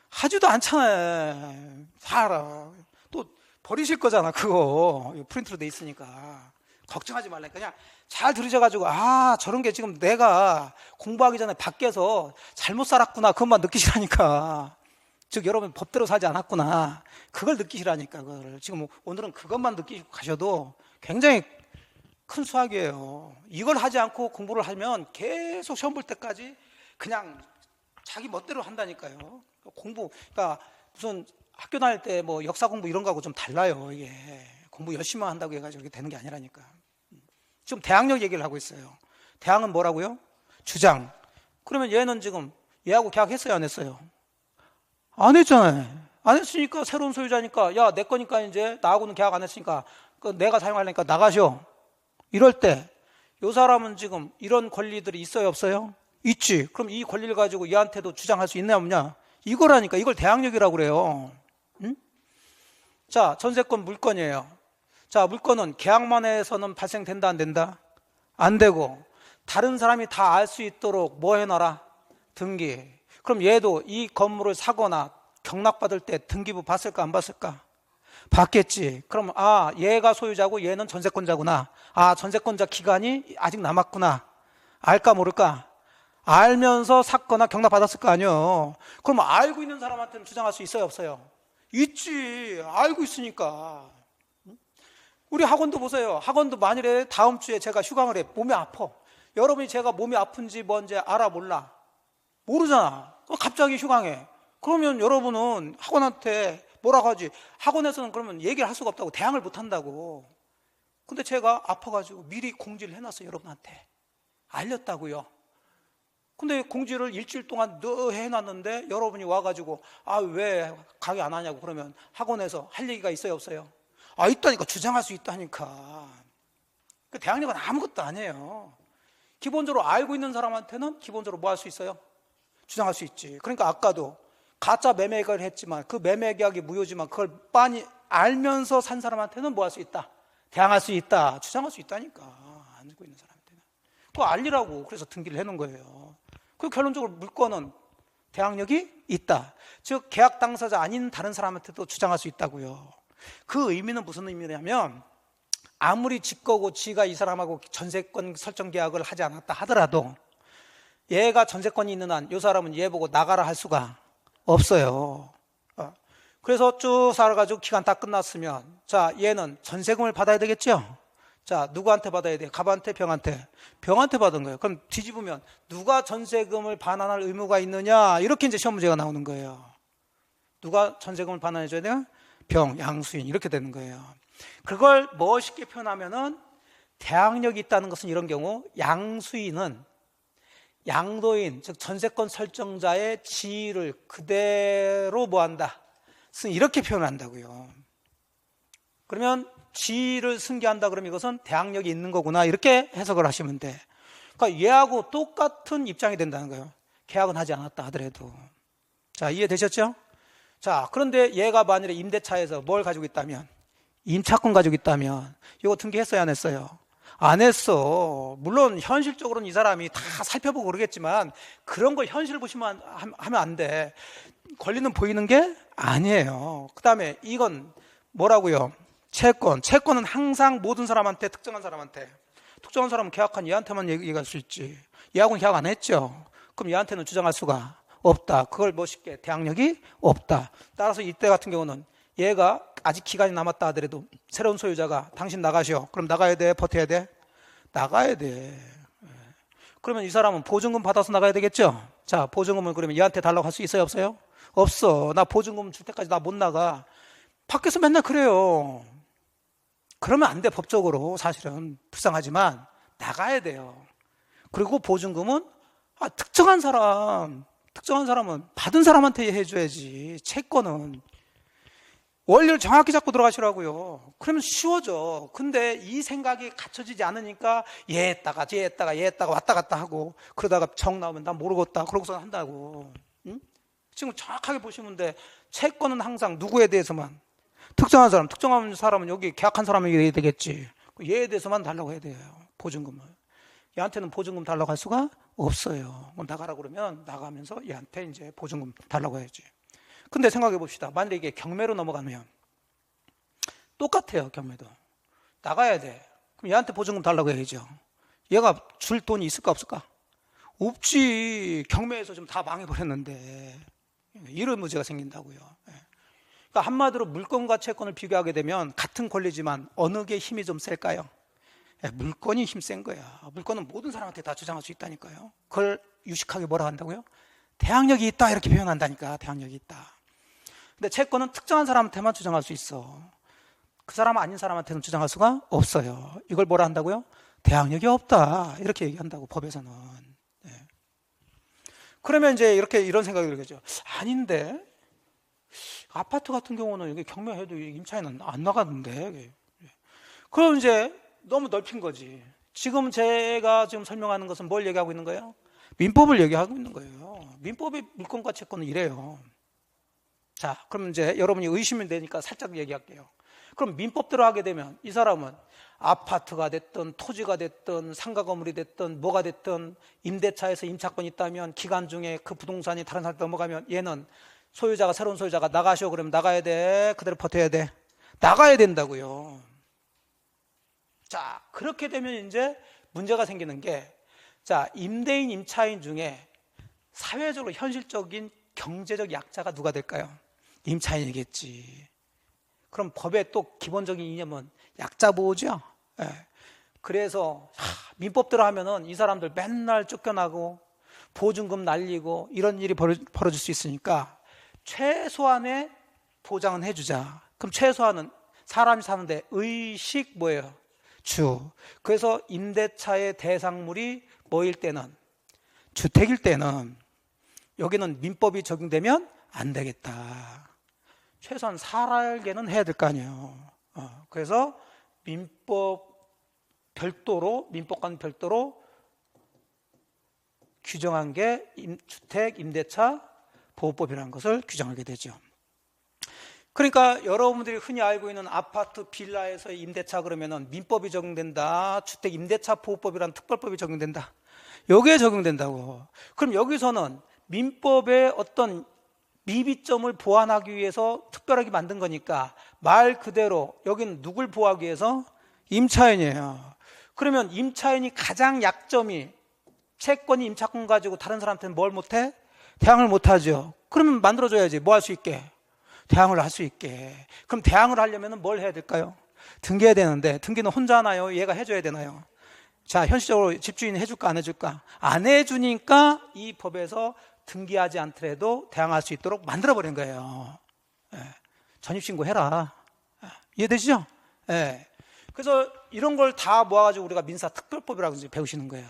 S1: 하지도 않잖아요. 다 알아. 또 버리실 거잖아, 그거. 프린트로 돼 있으니까. 걱정하지 말라니까. 그냥 잘 들으셔가지고, 아, 저런 게 지금 내가 공부하기 전에 밖에서 잘못 살았구나, 그것만 느끼시라니까. 즉, 여러분 법대로 살지 않았구나, 그걸 느끼시라니까. 그걸 지금 오늘은 그것만 느끼고 가셔도 굉장히 큰 수학이에요. 이걸 하지 않고 공부를 하면 계속 시험 볼 때까지 그냥 자기 멋대로 한다니까요. 그러니까 무슨 학교 다닐 때 뭐 역사 공부 이런 거하고 좀 달라요. 이게 공부 열심히 한다고 해가지고 이렇게 되는 게 아니라니까. 지금 대항력 얘기를 하고 있어요. 대항은 뭐라고요? 주장. 그러면 얘는 지금 얘하고 계약했어요, 안 했어요? 안 했잖아요. 안 했으니까 새로운 소유자니까, 야, 내 거니까 이제 나하고는 계약 안 했으니까 내가 사용하려니까 나가셔. 이럴 때 이 사람은 지금 이런 권리들이 있어요, 없어요? 있지. 그럼 이 권리를 가지고 얘한테도 주장할 수 있냐 없냐? 이거라니까. 이걸 대항력이라고 그래요. 응? 자, 전세권 물권이에요. 자, 물권은 계약만 해서는 발생된다 안 된다? 안 되고 다른 사람이 다 알 수 있도록 뭐 해놔라? 등기. 그럼 얘도 이 건물을 사거나 경락받을 때 등기부 봤을까 안 봤을까? 봤겠지. 그럼 얘가 소유자고 얘는 전세권자구나. 전세권자 기간이 아직 남았구나. 알까 모를까? 알면서 샀거나 경락받았을 거 아니에요. 그럼 알고 있는 사람한테는 주장할 수 있어요 없어요? 있지. 알고 있으니까. 우리 학원도 보세요. 학원도 만일에 다음 주에 제가 휴강을 해. 몸이 아파. 여러분이 제가 몸이 아픈지 뭔지 알아 몰라? 모르잖아. 갑자기 휴강해. 그러면 여러분은 학원한테 뭐라고 하지? 학원에서는 그러면 얘기를 할 수가 없다고. 대항을 못 한다고. 근데 제가 아파가지고 미리 공지를 해놨어요. 여러분한테. 알렸다고요. 근데 공지를 일주일 동안 늘 해놨는데 여러분이 와가지고 왜 강의 안 하냐고 그러면 학원에서 할 얘기가 있어요 없어요? 있다니까. 주장할 수 있다니까. 그 대항력은 아무것도 아니에요. 기본적으로 알고 있는 사람한테는 기본적으로 뭐 할 수 있어요? 주장할 수 있지. 그러니까 아까도 가짜 매매 계약을 했지만 그 매매 계약이 무효지만 그걸 빤히 알면서 산 사람한테는 뭐 할 수 있다? 대항할 수 있다. 주장할 수 있다니까. 알고 있는 사람한테는. 그거 알리라고 그래서 등기를 해놓은 거예요. 그 결론적으로 물권은 대항력이 있다. 즉 계약 당사자 아닌 다른 사람한테도 주장할 수 있다고요. 그 의미는 무슨 의미냐면 아무리 지 거고 지가 이 사람하고 전세권 설정 계약을 하지 않았다 하더라도 얘가 전세권이 있는 한 이 사람은 얘 보고 나가라 할 수가 없어요. 그래서 쭉 살아가지고 기간 다 끝났으면 자 얘는 전세금을 받아야 되겠죠. 자 누구한테 받아야 돼요? 갑한테 병한테? 병한테 받은 거예요. 그럼 뒤집으면 누가 전세금을 반환할 의무가 있느냐 이렇게 이제 시험 문제가 나오는 거예요. 누가 전세금을 반환해 줘야 돼요? 병, 양수인 이렇게 되는 거예요. 그걸 멋있게 표현하면은 대항력이 있다는 것은 이런 경우 양수인은 양도인 즉 전세권 설정자의 지위를 그대로 뭐한다? 이렇게 표현한다고요. 그러면 지위를 승계한다 그러면 이것은 대항력이 있는 거구나 이렇게 해석을 하시면 돼. 그러니까 얘하고 똑같은 입장이 된다는 거예요. 계약은 하지 않았다 하더라도. 자 이해되셨죠? 자 그런데 얘가 만일에 임대차에서 뭘 가지고 있다면 임차권 가지고 있다면 이거 등기했어요 안 했어요? 안 했어. 물론 현실적으로는 이 사람이 다 살펴보고 그러겠지만 그런 걸 현실 보시면 하면 안 돼. 권리는 보이는 게 아니에요. 그 다음에 이건 뭐라고요? 채권은 항상 모든 사람한테 특정한 사람은 계약한 얘한테만 얘기할 수 있지. 얘하고는 계약 안 했죠. 그럼 얘한테는 주장할 수가 없다. 그걸 멋있게 대항력이 없다. 따라서 이때 같은 경우는 얘가 아직 기간이 남았다 하더라도 새로운 소유자가 당신 나가시오. 그럼 나가야 돼? 버텨야 돼? 나가야 돼. 그러면 이 사람은 보증금 받아서 나가야 되겠죠? 자, 보증금을 그러면 얘한테 달라고 할 수 있어요? 없어요? 없어. 나 보증금 줄 때까지 나 못 나가. 밖에서 맨날 그래요. 그러면 안 돼, 법적으로. 사실은 불쌍하지만 나가야 돼요. 그리고 보증금은 특정한 사람은 받은 사람한테 해줘야지. 채권은 원리를 정확히 잡고 들어가시라고요. 그러면 쉬워져. 근데 이 생각이 갖춰지지 않으니까 얘 했다가 왔다 갔다 하고 그러다가 정 나오면 난 모르겠다 그러고서 한다고. 응? 지금 정확하게 보시면 돼. 채권은 항상 누구에 대해서만 특정한 사람은 여기 계약한 사람에게 해야 되겠지. 얘에 대해서만 달라고 해야 돼요. 보증금을. 얘한테는 보증금 달라고 할 수가 없어요. 나가라고 그러면 나가면서 얘한테 이제 보증금 달라고 해야지. 근데 생각해 봅시다. 만약에 이게 경매로 넘어가면 똑같아요. 경매도 나가야 돼. 그럼 얘한테 보증금 달라고 해야죠. 얘가 줄 돈이 있을까 없을까? 없지. 경매에서 좀 다 망해버렸는데 이런 문제가 생긴다고요. 그러니까 한마디로 물권과 채권을 비교하게 되면 같은 권리지만 어느 게 힘이 좀 셀까요? 물권이 힘센 거야. 물권은 모든 사람한테 다 주장할 수 있다니까요. 그걸 유식하게 뭐라 한다고요? 대항력이 있다 이렇게 표현한다니까. 대항력이 있다. 근데 채권은 특정한 사람한테만 주장할 수 있어. 그 사람 아닌 사람한테는 주장할 수가 없어요. 이걸 뭐라 한다고요? 대항력이 없다 이렇게 얘기한다고 법에서는. 네. 그러면 이제 이런 생각이 들겠죠. 아닌데 아파트 같은 경우는 여기 경매해도 임차인은 안 나가는데. 그럼 이제 너무 넓힌 거지. 지금 제가 지금 설명하는 것은 뭘 얘기하고 있는 거예요? 민법을 얘기하고 있는 거예요. 민법의 물권과 채권은 이래요. 자, 그럼 이제 여러분이 의심이 되니까 살짝 얘기할게요. 그럼 민법대로 하게 되면 이 사람은 아파트가 됐든 토지가 됐든 상가 건물이 됐든 뭐가 됐든 임대차에서 임차권이 있다면 기간 중에 그 부동산이 다른 사람한테 넘어가면 얘는 소유자가 새로운 소유자가 나가시오 그러면 나가야 돼? 그대로 버텨야 돼? 나가야 된다고요. 자, 그렇게 되면 이제 문제가 생기는 게, 자, 임대인, 임차인 중에 사회적으로 현실적인 경제적 약자가 누가 될까요? 임차인이겠지. 그럼 법의 또 기본적인 이념은 약자 보호죠. 예. 그래서 민법대로 하면은 이 사람들 맨날 쫓겨나고 보증금 날리고 이런 일이 벌어질 수 있으니까 최소한의 보장은 해주자. 그럼 최소한은 사람이 사는데 의식 뭐예요? 주. 그래서 임대차의 대상물이 뭐일 때는, 주택일 때는 여기는 민법이 적용되면 안 되겠다. 최소한 살게는 해야 될 거 아니에요. 그래서 민법과는 별도로 규정한 게 주택 임대차 보호법이라는 것을 규정하게 되죠. 그러니까 여러분들이 흔히 알고 있는 아파트 빌라에서의 임대차 그러면은 민법이 적용된다, 주택 임대차 보호법이라는 특별법이 적용된다, 여기에 적용된다고. 그럼 여기서는 민법의 어떤 미비점을 보완하기 위해서 특별하게 만든 거니까 말 그대로 여기는 누굴 보호하기 위해서? 임차인이에요. 그러면 임차인이 가장 약점이 채권이 임차권 가지고 다른 사람한테는 뭘 못해? 대항을 못하죠. 그러면 만들어줘야지. 뭐 할 수 있게? 대항을 할 수 있게. 그럼 대항을 하려면 뭘 해야 될까요? 등기해야 되는데 등기는 혼자 하나요? 얘가 해줘야 되나요? 자, 현실적으로 집주인이 해줄까 안 해줄까? 안 해주니까 이 법에서 등기하지 않더라도 대항할 수 있도록 만들어버린 거예요. 예. 전입신고해라. 이해되시죠? 예. 그래서 이런 걸 다 모아가지고 우리가 민사특별법이라고 이제 배우시는 거예요.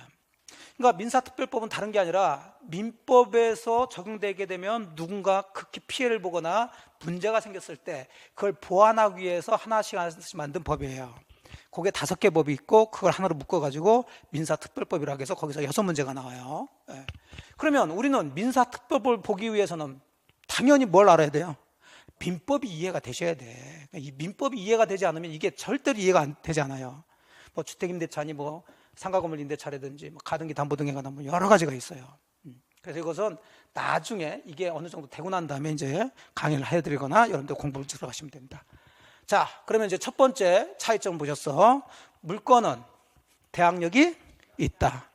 S1: 그러니까 민사특별법은 다른 게 아니라 민법에서 적용되게 되면 누군가 극히 피해를 보거나 문제가 생겼을 때 그걸 보완하기 위해서 하나씩 만든 법이에요. 그게 5개 법이 있고 그걸 하나로 묶어가지고 민사특별법이라고 해서 거기서 6문제가 나와요. 예. 그러면 우리는 민사특별법을 보기 위해서는 당연히 뭘 알아야 돼요? 민법이 이해가 되셔야 돼. 이 민법이 이해가 되지 않으면 이게 절대로 이해가 되지 않아요. 뭐 주택임대차니 뭐 상가건물 임대차라든지 뭐 가등기 담보등기가 뭐 여러 가지가 있어요. 그래서 이것은 나중에 이게 어느 정도 되고 난 다음에 이제 강의를 해드리거나 여러분들 공부를 들어가시면 됩니다. 자, 그러면 이제 첫 번째 차이점 보셨어. 물권은 대항력이 있다.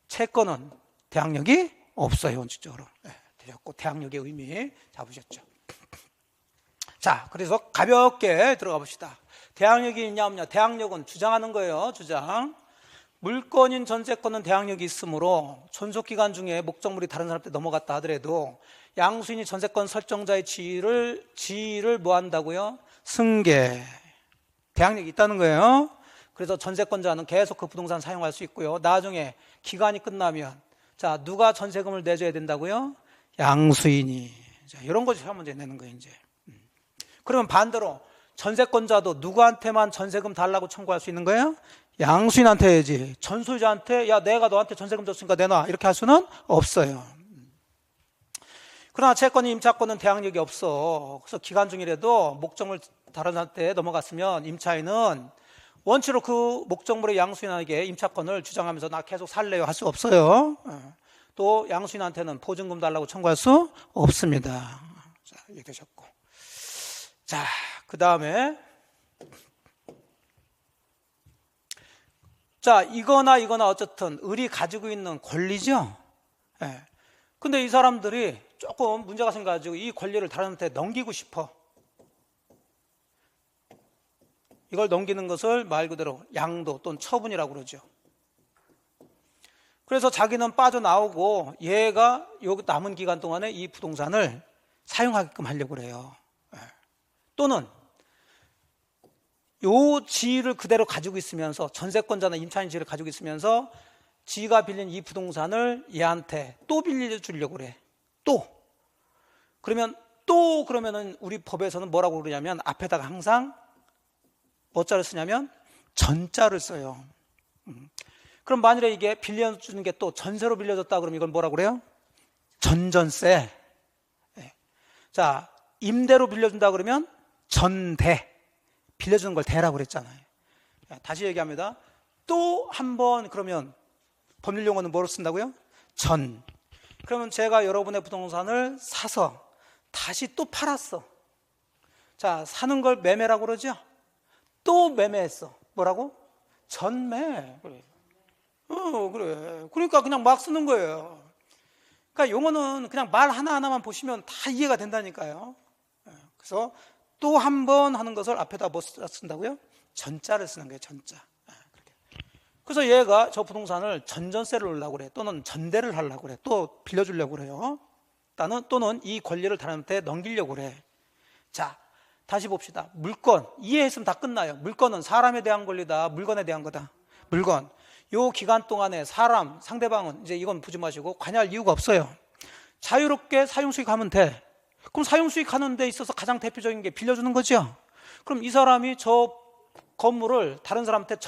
S1: 채권은 대항력이 없어요. 원칙적으로. 네, 되셨고 대항력의 의미 잡으셨죠. 자, 그래서 가볍게 들어가 봅시다. 대항력이 있냐 없냐. 대항력은 주장하는 거예요. 주장. 물권인 전세권은 대항력이 있으므로 존속기간 중에 목적물이 다른 사람한테 넘어갔다 하더라도 양수인이 전세권 설정자의 지위를 뭐 한다고요? 승계. 대항력이 있다는 거예요. 그래서 전세권자는 계속 그 부동산 사용할 수 있고요. 나중에 기간이 끝나면 자, 누가 전세금을 내줘야 된다고요? 양수인이. 자, 이런 거 시험 문제 내는 거예요, 이제. 그러면 반대로 전세권자도 누구한테만 전세금 달라고 청구할 수 있는 거예요? 양수인한테 해야지. 전소유자한테 야 내가 너한테 전세금 줬으니까 내놔 이렇게 할 수는 없어요. 그러나 채권이 임차권은 대항력이 없어. 그래서 기간 중이라도 목적물 다른 사람한테 넘어갔으면 임차인은 원칙으로 그 목적물의 양수인에게 임차권을 주장하면서 나 계속 살래요 할 수 없어요. 또 양수인한테는 보증금 달라고 청구할 수 없습니다. 자, 이렇게 되셨고. 자, 그 다음에 자, 이거나 어쨌든 을이 가지고 있는 권리죠. 예. 근데 이 사람들이 조금 문제가 생겨가지고 이 권리를 다른 사람한테 넘기고 싶어. 이걸 넘기는 것을 말 그대로 양도 또는 처분이라고 그러죠. 그래서 자기는 빠져나오고 얘가 요 남은 기간 동안에 이 부동산을 사용하게끔 하려고 그래요. 예. 또는 요 지위를 그대로 가지고 있으면서 전세권자나 임차인 지위를 가지고 있으면서 지가 빌린 이 부동산을 얘한테 또 빌려주려고 그래. 그러면은 우리 법에서는 뭐라고 그러냐면 앞에다가 항상 뭐자를 쓰냐면 전자를 써요. 그럼 만일에 이게 빌려주는 게 또 전세로 빌려줬다 그러면 이걸 뭐라고 그래요? 전전세. 네. 자, 임대로 빌려준다 그러면 전대. 빌려주는 걸 대라고 그랬잖아요. 다시 얘기합니다. 또 한 번 그러면 법률 용어는 뭐로 쓴다고요? 전. 그러면 제가 여러분의 부동산을 사서 다시 또 팔았어. 자, 사는 걸 매매라고 그러죠? 또 매매했어. 뭐라고? 전매. 그래. 그래. 그러니까 그냥 막 쓰는 거예요. 그러니까 용어는 그냥 말 하나하나만 보시면 다 이해가 된다니까요. 그래서 또 한 번 하는 것을 앞에다 뭐 쓴다고요? 전자를 쓰는 거예요. 전자. 그래서 얘가 저 부동산을 전전세를 넣으려고 그래. 또는 전대를 하려고 그래. 또 빌려주려고 그래요. 또는 이 권리를 다른한테 넘기려고 그래. 자, 다시 봅시다. 물건. 이해했으면 다 끝나요. 물건은 사람에 대한 권리다. 물건에 대한 거다. 물건. 요 기간 동안에 사람, 상대방은 이제 이건 보지 마시고 관여할 이유가 없어요. 자유롭게 사용수익하면 돼. 그럼 사용수익하는 데 있어서 가장 대표적인 게 빌려주는 거죠. 그럼 이 사람이 저 건물을 다른 사람한테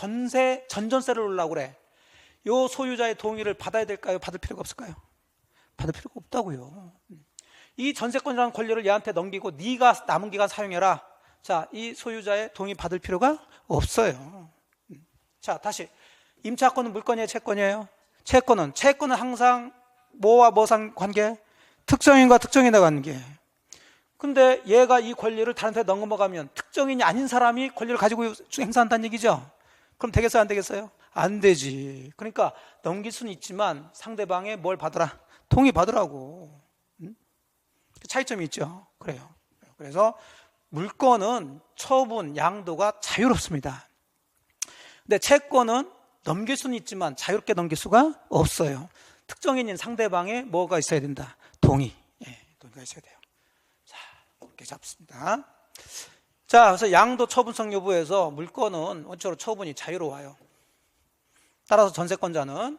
S1: 전전세를 올라고 그래. 요 소유자의 동의를 받아야 될까요? 받을 필요가 없을까요? 받을 필요가 없다고요. 이 전세권이라는 권리를 얘한테 넘기고 네가 남은 기간 사용해라. 자, 이 소유자의 동의 받을 필요가 없어요. 자, 다시 임차권은 물건이에요? 채권이에요? 채권은 항상 뭐와 뭐 관계? 특정인과 특정인의 관계. 근데 얘가 이 권리를 다른한테 넘어가면 특정인이 아닌 사람이 권리를 가지고 행사한다는 얘기죠. 그럼 되겠어요? 안 되겠어요? 안 되지. 그러니까 넘길 수는 있지만 상대방의 뭘 받으라? 동의 받으라고. 차이점이 있죠. 그래요. 그래서 물건은 처분, 양도가 자유롭습니다. 근데 채권은 넘길 수는 있지만 자유롭게 넘길 수가 없어요. 특정인인 상대방의 뭐가 있어야 된다? 동의. 동의가 있어야 돼요. 자, 이렇게 잡습니다. 자, 그래서 양도 처분성 여부에서 물건은 원칙적으로 처분이 자유로워요. 따라서 전세권자는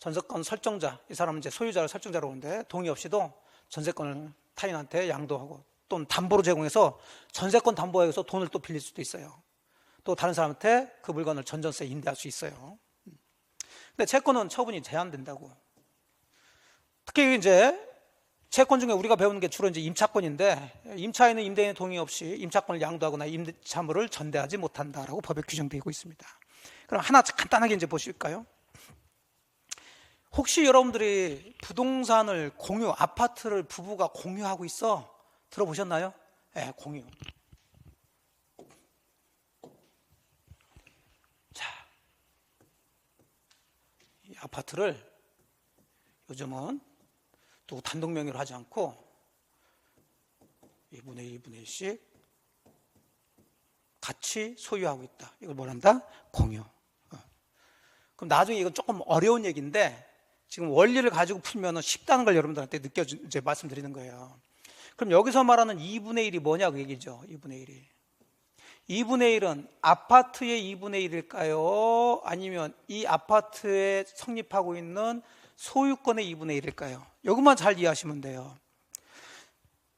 S1: 전세권 설정자, 이 사람은 이제 소유자를 설정자로 오는데 동의 없이도 전세권을 타인한테 양도하고 또는 담보로 제공해서 전세권 담보해서 돈을 또 빌릴 수도 있어요. 또 다른 사람한테 그 물건을 전전세 임대할 수 있어요. 근데 채권은 처분이 제한된다고. 특히 이제 채권 중에 우리가 배우는 게 주로 이제 임차권인데 임차인은 임대인의 동의 없이 임차권을 양도하거나 임차물을 전대하지 못한다라고 법에 규정되고 있습니다. 그럼 하나 간단하게 이제 보실까요? 혹시 여러분들이 부동산을 아파트를 부부가 공유하고 있어? 들어보셨나요? 네, 공유. 자, 이 아파트를 요즘은 또 단독 명의로 하지 않고 2분의 1, 2분의 1씩 같이 소유하고 있다. 이걸 뭘 한다? 공유. 그럼 나중에 이건 조금 어려운 얘기인데 지금 원리를 가지고 풀면 쉽다는 걸 여러분들한테 이제 말씀드리는 거예요. 그럼 여기서 말하는 2분의 1이 뭐냐고 얘기죠. 2분의 1이. 2분의 1은 아파트의 2분의 1일까요? 아니면 이 아파트에 성립하고 있는 소유권의 2분의 1일까요? 이것만 잘 이해하시면 돼요.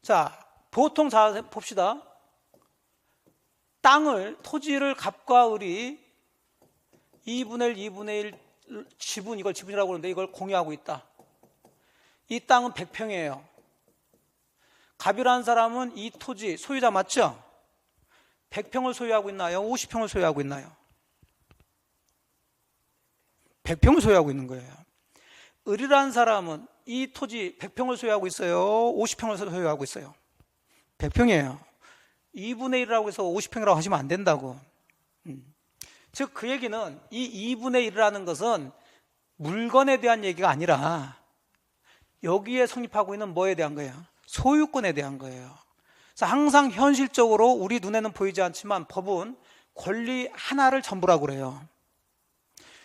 S1: 자, 보통 자 봅시다. 토지를 갑과 을이 2분의 1, 2분의 1 지분, 이걸 지분이라고 그러는데 이걸 공유하고 있다. 이 땅은 100평이에요. 갑이라는 사람은 이 토지 소유자 맞죠? 100평을 소유하고 있나요? 50평을 소유하고 있나요? 100평을 소유하고 있는 거예요. 을이라는 사람은 이 토지 100평을 소유하고 있어요? 50평을 소유하고 있어요? 100평이에요. 2분의 1이라고 해서 50평이라고 하시면 안 된다고. 즉 그 얘기는 이 2분의 1이라는 것은 물건에 대한 얘기가 아니라 여기에 성립하고 있는 뭐에 대한 거예요? 소유권에 대한 거예요. 그래서 항상 현실적으로 우리 눈에는 보이지 않지만 법은 권리 하나를 전부라고 그래요.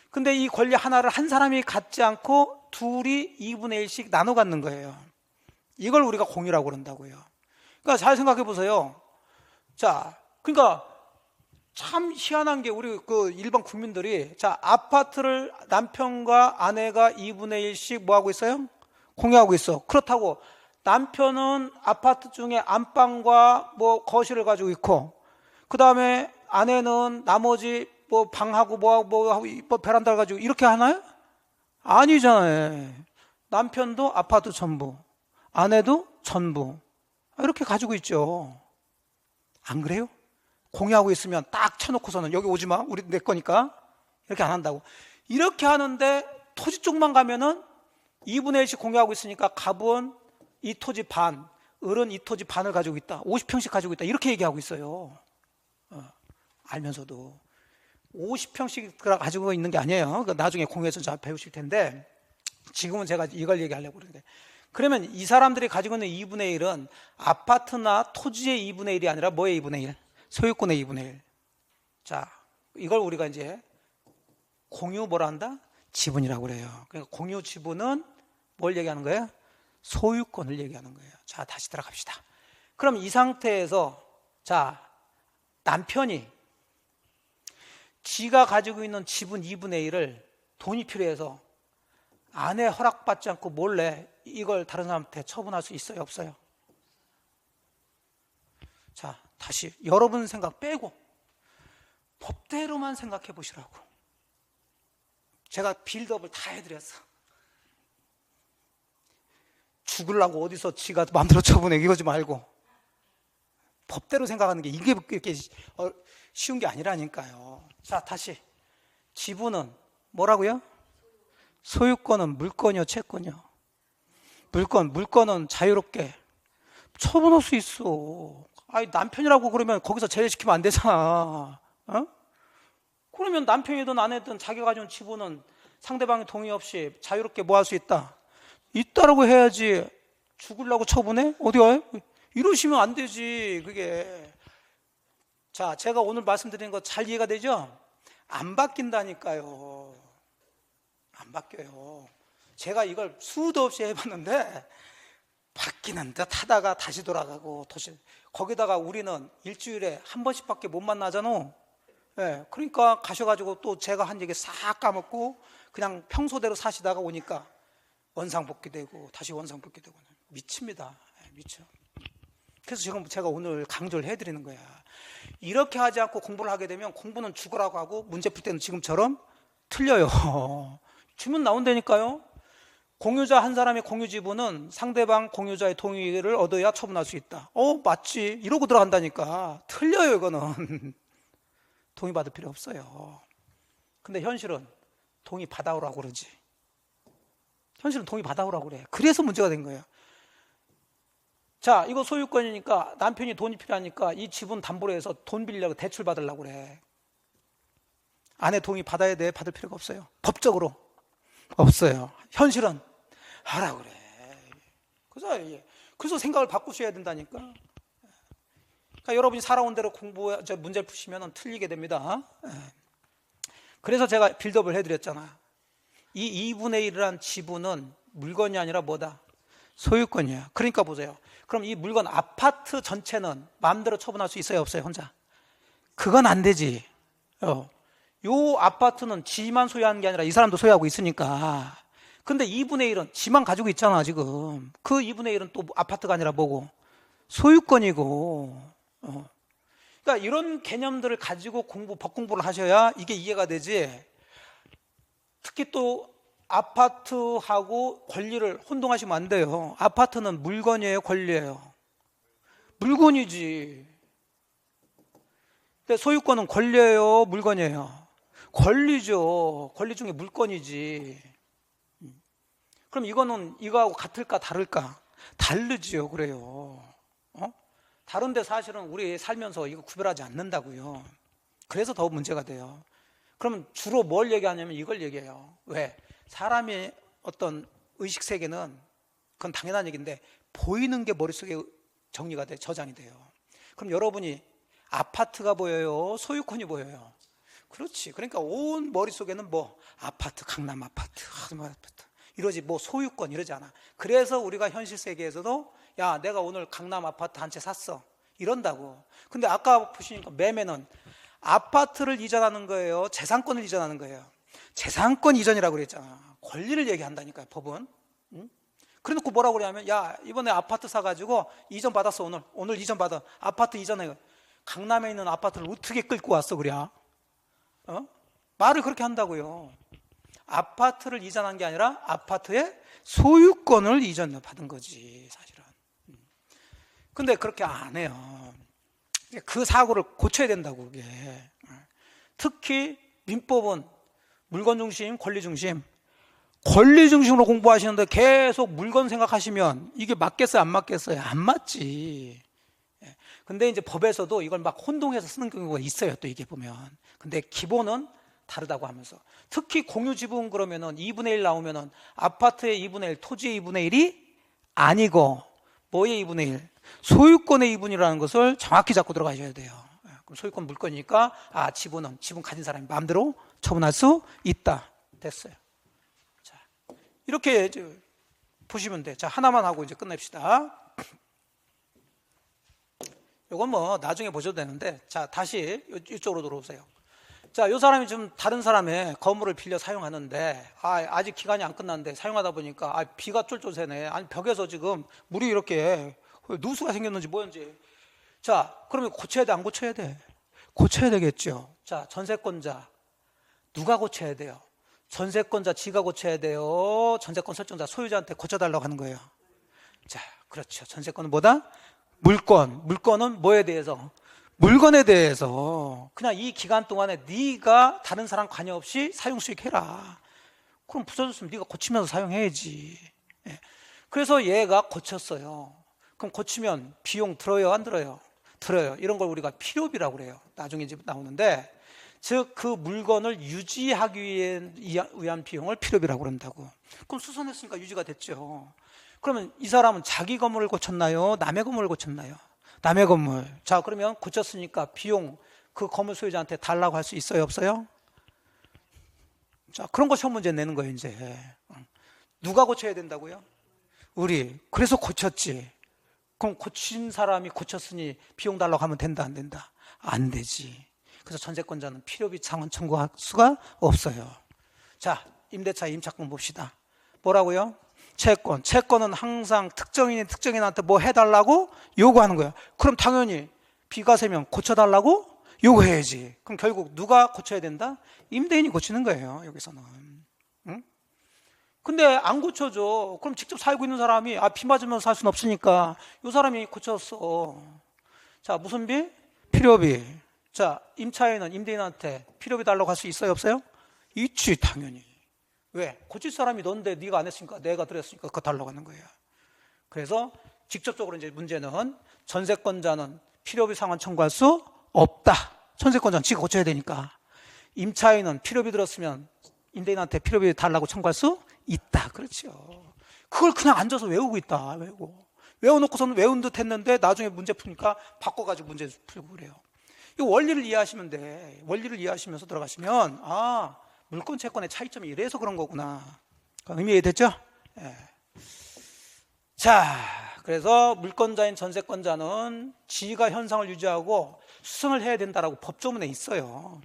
S1: 근데 이 권리 하나를 한 사람이 갖지 않고 둘이 2분의 1씩 나눠 갖는 거예요. 이걸 우리가 공유라고 그런다고요. 그러니까 잘 생각해 보세요. 자, 그러니까 참 희한한 게 우리 그 일반 국민들이 자, 아파트를 남편과 아내가 2분의 1씩 뭐 하고 있어요? 공유하고 있어. 그렇다고 남편은 아파트 중에 안방과 뭐 거실을 가지고 있고 그 다음에 아내는 나머지 뭐 방하고 뭐하고 뭐 베란다를 가지고 이렇게 하나요? 아니잖아요. 남편도 아파트 전부, 아내도 전부 이렇게 가지고 있죠. 안 그래요? 공유하고 있으면 딱 쳐놓고서는 여기 오지 마, 우리 내 거니까 이렇게 안 한다고. 이렇게 하는데 토지 쪽만 가면은 2분의 1씩 공유하고 있으니까 갑은 이 토지 반, 을은 이 토지 반을 가지고 있다, 50평씩 가지고 있다, 이렇게 얘기하고 있어요. 알면서도 50평씩 가지고 있는 게 아니에요. 나중에 공유해서 잘 배우실 텐데 지금은 제가 이걸 얘기하려고 그러는데, 그러면 이 사람들이 가지고 있는 2분의 1은 아파트나 토지의 2분의 1이 아니라 뭐의 2분의 1? 소유권의 2분의 1. 자, 이걸 우리가 이제 공유 뭐라 한다? 지분이라고 그래요. 그러니까 공유 지분은 뭘 얘기하는 거예요? 소유권을 얘기하는 거예요. 자, 다시 들어갑시다. 그럼 이 상태에서 자, 남편이 지가 가지고 있는 지분 2분의 1을 돈이 필요해서 아내 허락받지 않고 몰래 이걸 다른 사람한테 처분할 수 있어요, 없어요? 자, 다시 여러분 생각 빼고 법대로만 생각해 보시라고. 제가 빌드업을 다 해드렸어. 죽으려고 어디서 지가 마음대로 처분해 이러지 말고 법대로 생각하는 게 이게 그렇게 쉬운 게 아니라니까요. 자, 다시 지분은 뭐라고요? 소유권은 물건이요, 채권이요? 물건은 자유롭게 처분할 수 있어. 아니, 남편이라고 그러면 거기서 제외시키면 안 되잖아. 그러면 남편이든 아내든 자기가 가진 지분은 상대방의 동의 없이 자유롭게 뭐 할 수 있다? 있다라고 해야지. 죽으려고 처분해? 어디가? 이러시면 안 되지, 그게. 자, 제가 오늘 말씀드린 거 잘 이해가 되죠? 안 바뀐다니까요. 안 바뀌어요. 제가 이걸 수도 없이 해봤는데 바뀌는 듯 하다가 다시 돌아가고 거기다가 우리는 일주일에 한 번씩밖에 못 만나잖아. 네, 그러니까 가셔가지고 또 제가 한 얘기 싹 까먹고 그냥 평소대로 사시다가 오니까 원상복귀되고 다시 원상복귀되고 미칩니다. 미쳐. 그래서 지금 제가 오늘 강조를 해드리는 거야. 이렇게 하지 않고 공부를 하게 되면 공부는 죽으라고 하고 문제 풀 때는 지금처럼 틀려요. 주문 나온다니까요. 공유자 한 사람의 공유 지분은 상대방 공유자의 동의를 얻어야 처분할 수 있다. 맞지. 이러고 들어간다니까. 틀려요, 이거는. 동의 받을 필요 없어요. 근데 현실은 동의 받아오라고 그러지. 현실은 동의 받아오라고 그래. 그래서 문제가 된 거예요. 자, 이거 소유권이니까 남편이 돈이 필요하니까 이 지분 담보로 해서 돈 빌려고 대출 받으려고 그래. 아내 동의 받아야 돼? 받을 필요가 없어요. 법적으로 없어요. 현실은 하라 그래. 그래서 생각을 바꾸셔야 된다니까. 그러니까 여러분이 살아온 대로 문제를 푸시면 틀리게 됩니다. 그래서 제가 빌드업을 해드렸잖아. 이 2분의 1이란 지분은 물건이 아니라 뭐다? 소유권이야. 그러니까 보세요. 그럼 이 물건 아파트 전체는 마음대로 처분할 수 있어요, 없어요, 혼자? 그건 안 되지. 요 아파트는 지만 소유하는 게 아니라 이 사람도 소유하고 있으니까. 근데 2분의 1은 지만 가지고 있잖아, 지금. 그 2분의 1은 또 아파트가 아니라 뭐고? 소유권이고. 그러니까 이런 개념들을 가지고 법 공부를 하셔야 이게 이해가 되지. 특히 또 아파트하고 권리를 혼동하시면 안 돼요. 아파트는 물건이에요, 권리예요? 물건이지. 근데 소유권은 권리예요, 물건이에요? 권리죠. 권리 중에 물건이지. 그럼 이거는 이거하고 같을까 다를까? 다르지요. 그래요. 다른데 사실은 우리 살면서 이거 구별하지 않는다고요. 그래서 더 문제가 돼요. 그러면 주로 뭘 얘기하냐면 이걸 얘기해요. 왜? 사람의 어떤 의식 세계는 그건 당연한 얘기인데 보이는 게 머릿속에 정리가 돼, 저장이 돼요. 그럼 여러분이 아파트가 보여요? 소유권이 보여요? 그렇지. 그러니까 온 머릿속에는 뭐 아파트, 강남 아파트, 이러지 뭐 소유권 이러지 않아. 그래서 우리가 현실 세계에서도 야, 내가 오늘 강남 아파트 한 채 샀어 이런다고. 근데 아까 보시니까 매매는 아파트를 이전하는 거예요, 재산권을 이전하는 거예요? 재산권 이전이라고 그랬잖아. 권리를 얘기한다니까요, 법은. 그래놓고 뭐라고 그러냐면 야, 이번에 아파트 사가지고 이전 받았어. 오늘 이전 받아. 아파트 이전해. 강남에 있는 아파트를 어떻게 끌고 왔어 그래? 말을 그렇게 한다고요. 아파트를 이전한 게 아니라 아파트의 소유권을 이전받은 거지, 사실은. 근데 그렇게 안 해요. 그 사고를 고쳐야 된다고, 그게. 특히 민법은 물건 중심, 권리 중심. 권리 중심으로 공부하시는데 계속 물건 생각하시면 이게 맞겠어요, 안 맞겠어요? 안 맞지. 근데 이제 법에서도 이걸 막 혼동해서 쓰는 경우가 있어요, 또 이게 보면. 근데 기본은 다르다고 하면서. 특히 공유 지분 그러면은 2분의 1 나오면은 아파트의 2분의 1, 토지의 2분의 1이 아니고 뭐의 2분의 1? 소유권의 2분이라는 것을 정확히 잡고 들어가셔야 돼요. 그럼 소유권 물건이니까 지분 가진 사람이 마음대로 처분할 수 있다. 됐어요. 자, 이렇게 보시면 돼. 자, 하나만 하고 이제 끝냅시다. 이건 뭐 나중에 보셔도 되는데, 자, 다시 이쪽으로 들어오세요. 자, 이 사람이 좀 다른 사람의 건물을 빌려 사용하는데 아직 기간이 안 끝났는데 사용하다 보니까 비가 쫄쫄 새네. 아니 벽에서 지금 물이 이렇게 누수가 생겼는지 뭐였는지. 자, 그러면 고쳐야 돼, 안 고쳐야 돼? 고쳐야 되겠죠. 자, 전세권자 누가 고쳐야 돼요? 전세권자 지가 고쳐야 돼요? 전세권 설정자 소유자한테 고쳐달라고 하는 거예요. 자, 그렇죠. 전세권은 뭐다? 물건은 뭐에 대해서? 물건에 대해서 그냥 이 기간 동안에 네가 다른 사람 관여 없이 사용 수익해라. 그럼 부서졌으면 네가 고치면서 사용해야지. 그래서 얘가 고쳤어요. 그럼 고치면 비용 들어요, 안 들어요? 들어요. 이런 걸 우리가 필요비라고 그래요. 나중에 이제 나오는데, 즉 그 물건을 유지하기 위한 비용을 필요비라고 그런다고. 그럼 수선했으니까 유지가 됐죠. 그러면 이 사람은 자기 건물을 고쳤나요? 남의 건물을 고쳤나요? 남의 건물. 자, 그러면 고쳤으니까 비용 그 건물 소유자한테 달라고 할 수 있어요, 없어요? 자, 그런 거 시험 문제 내는 거예요, 이제. 누가 고쳐야 된다고요? 우리. 그래서 고쳤지. 그럼 고친 사람이 고쳤으니 비용 달라고 하면 된다, 안 된다? 안 되지. 그래서 전세권자는 필요비 상환 청구할 수가 없어요. 자, 임대차 임차권 봅시다. 뭐라고요? 채권은 항상 특정인한테 뭐 해달라고 요구하는 거야. 그럼 당연히 비가 새면 고쳐달라고 요구해야지. 그럼 결국 누가 고쳐야 된다? 임대인이 고치는 거예요, 여기서는. 응? 근데 안 고쳐줘. 그럼 직접 살고 있는 사람이 비 맞으면서 살 수는 없으니까 이 사람이 고쳤어. 자, 무슨 비? 필요비. 자, 임차인은 임대인한테 필요비 달라고 할 수 있어요, 없어요? 있지, 당연히. 왜? 고칠 사람이 넌데 네가 안 했으니까 내가 드렸으니까 그거 달라고 하는 거예요. 그래서 직접적으로 이제 문제는 전세권자는 필요비 상환 청구할 수 없다. 전세권자는 지가 고쳐야 되니까. 임차인은 필요비 들었으면 임대인한테 필요비 달라고 청구할 수 있다. 그렇죠. 그걸 그냥 앉아서 외우고 있다. 외워놓고서는 외운 듯 했는데 나중에 문제 푸니까 바꿔가지고 문제 풀고 그래요. 이 원리를 이해하시면 돼. 원리를 이해하시면서 들어가시면 물권 채권의 차이점이 이래서 그런 거구나. 의미 이해됐죠? 예. 자, 그래서 물권자인 전세권자는 지가 현상을 유지하고 수선을 해야 된다라고 법조문에 있어요.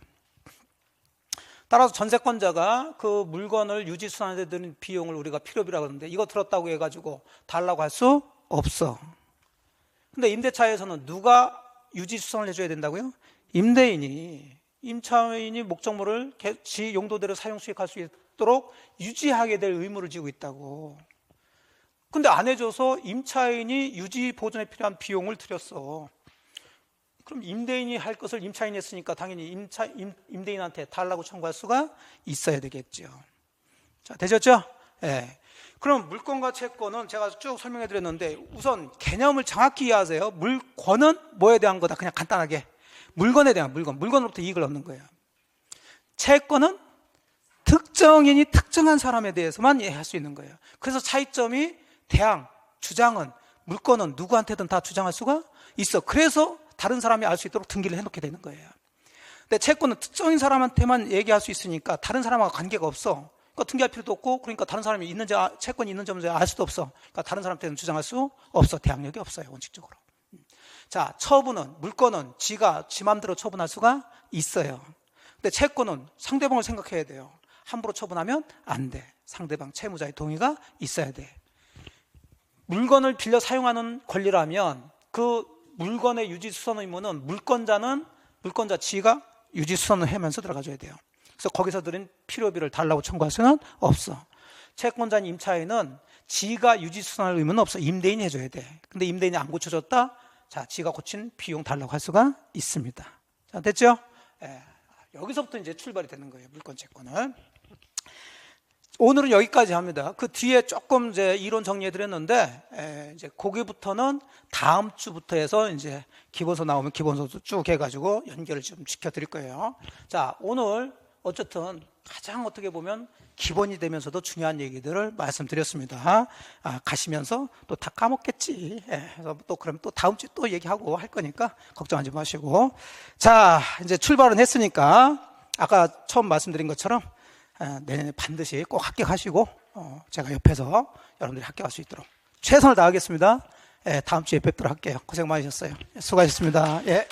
S1: 따라서 전세권자가 그 물건을 유지 수선하는 데 드는 비용을 우리가 필요비라고 하는데 이거 들었다고 해가지고 달라고 할 수 없어. 근데 임대차에서는 누가 유지 수선을 해줘야 된다고요? 임차인이 목적물을 지 용도대로 사용 수익할 수 있도록 유지하게 될 의무를 지고 있다고. 근데 안 해줘서 임차인이 유지 보존에 필요한 비용을 들였어. 그럼 임대인이 할 것을 임차인이 했으니까 당연히 임대인한테 달라고 청구할 수가 있어야 되겠죠. 자, 되셨죠? 네. 그럼 물권과 채권은 제가 쭉 설명해 드렸는데 우선 개념을 정확히 이해하세요. 물권은 뭐에 대한 거다? 그냥 간단하게. 물건에 대한 물건으로부터 이익을 얻는 거예요. 채권은 특정인이 특정한 사람에 대해서만 이해할 수 있는 거예요. 그래서 차이점이 주장은 물건은 누구한테든 다 주장할 수가 있어. 그래서 다른 사람이 알 수 있도록 등기를 해놓게 되는 거예요. 근데 채권은 특정인 사람한테만 얘기할 수 있으니까 다른 사람하고 관계가 없어. 그러니까 등기할 필요도 없고, 그러니까 다른 사람이 채권이 있는지 없는지 알 수도 없어. 그러니까 다른 사람한테는 주장할 수 없어. 대항력이 없어요, 원칙적으로. 자, 처분은, 물건은 지가 지 맘대로 처분할 수가 있어요. 근데 채권은 상대방을 생각해야 돼요. 함부로 처분하면 안 돼. 상대방 채무자의 동의가 있어야 돼. 물건을 빌려 사용하는 권리라면 그 물건의 유지 수선 의무는 물권자 지가 유지수선을 하면서 들어가줘야 돼요. 그래서 거기서 들은 필요비를 달라고 청구할 수는 없어. 채권자인 임차인은 지가 유지수선할 의무는 없어. 임대인이 해줘야 돼. 근데 임대인이 안 고쳐줬다? 자, 지가 고친 비용 달라고 할 수가 있습니다. 자, 됐죠? 예, 여기서부터 이제 출발이 되는 거예요. 물권 채권은. 오늘은 여기까지 합니다. 그 뒤에 조금 이제 이론 정리해 드렸는데, 이제 거기부터는 다음 주부터 해서 이제 기본서 나오면 기본서도 쭉 해가지고 연결을 좀 시켜 드릴 거예요. 자, 오늘 어쨌든 가장 어떻게 보면 기본이 되면서도 중요한 얘기들을 말씀드렸습니다. 가시면서 또 다 까먹겠지. 그래서 또 그럼 또 다음 주에 또 얘기하고 할 거니까 걱정하지 마시고. 자, 이제 출발은 했으니까 아까 처음 말씀드린 것처럼 내년에 반드시 꼭 합격하시고 제가 옆에서 여러분들이 합격할 수 있도록 최선을 다하겠습니다. 다음 주에 뵙도록 할게요. 고생 많으셨어요. 수고하셨습니다. 예.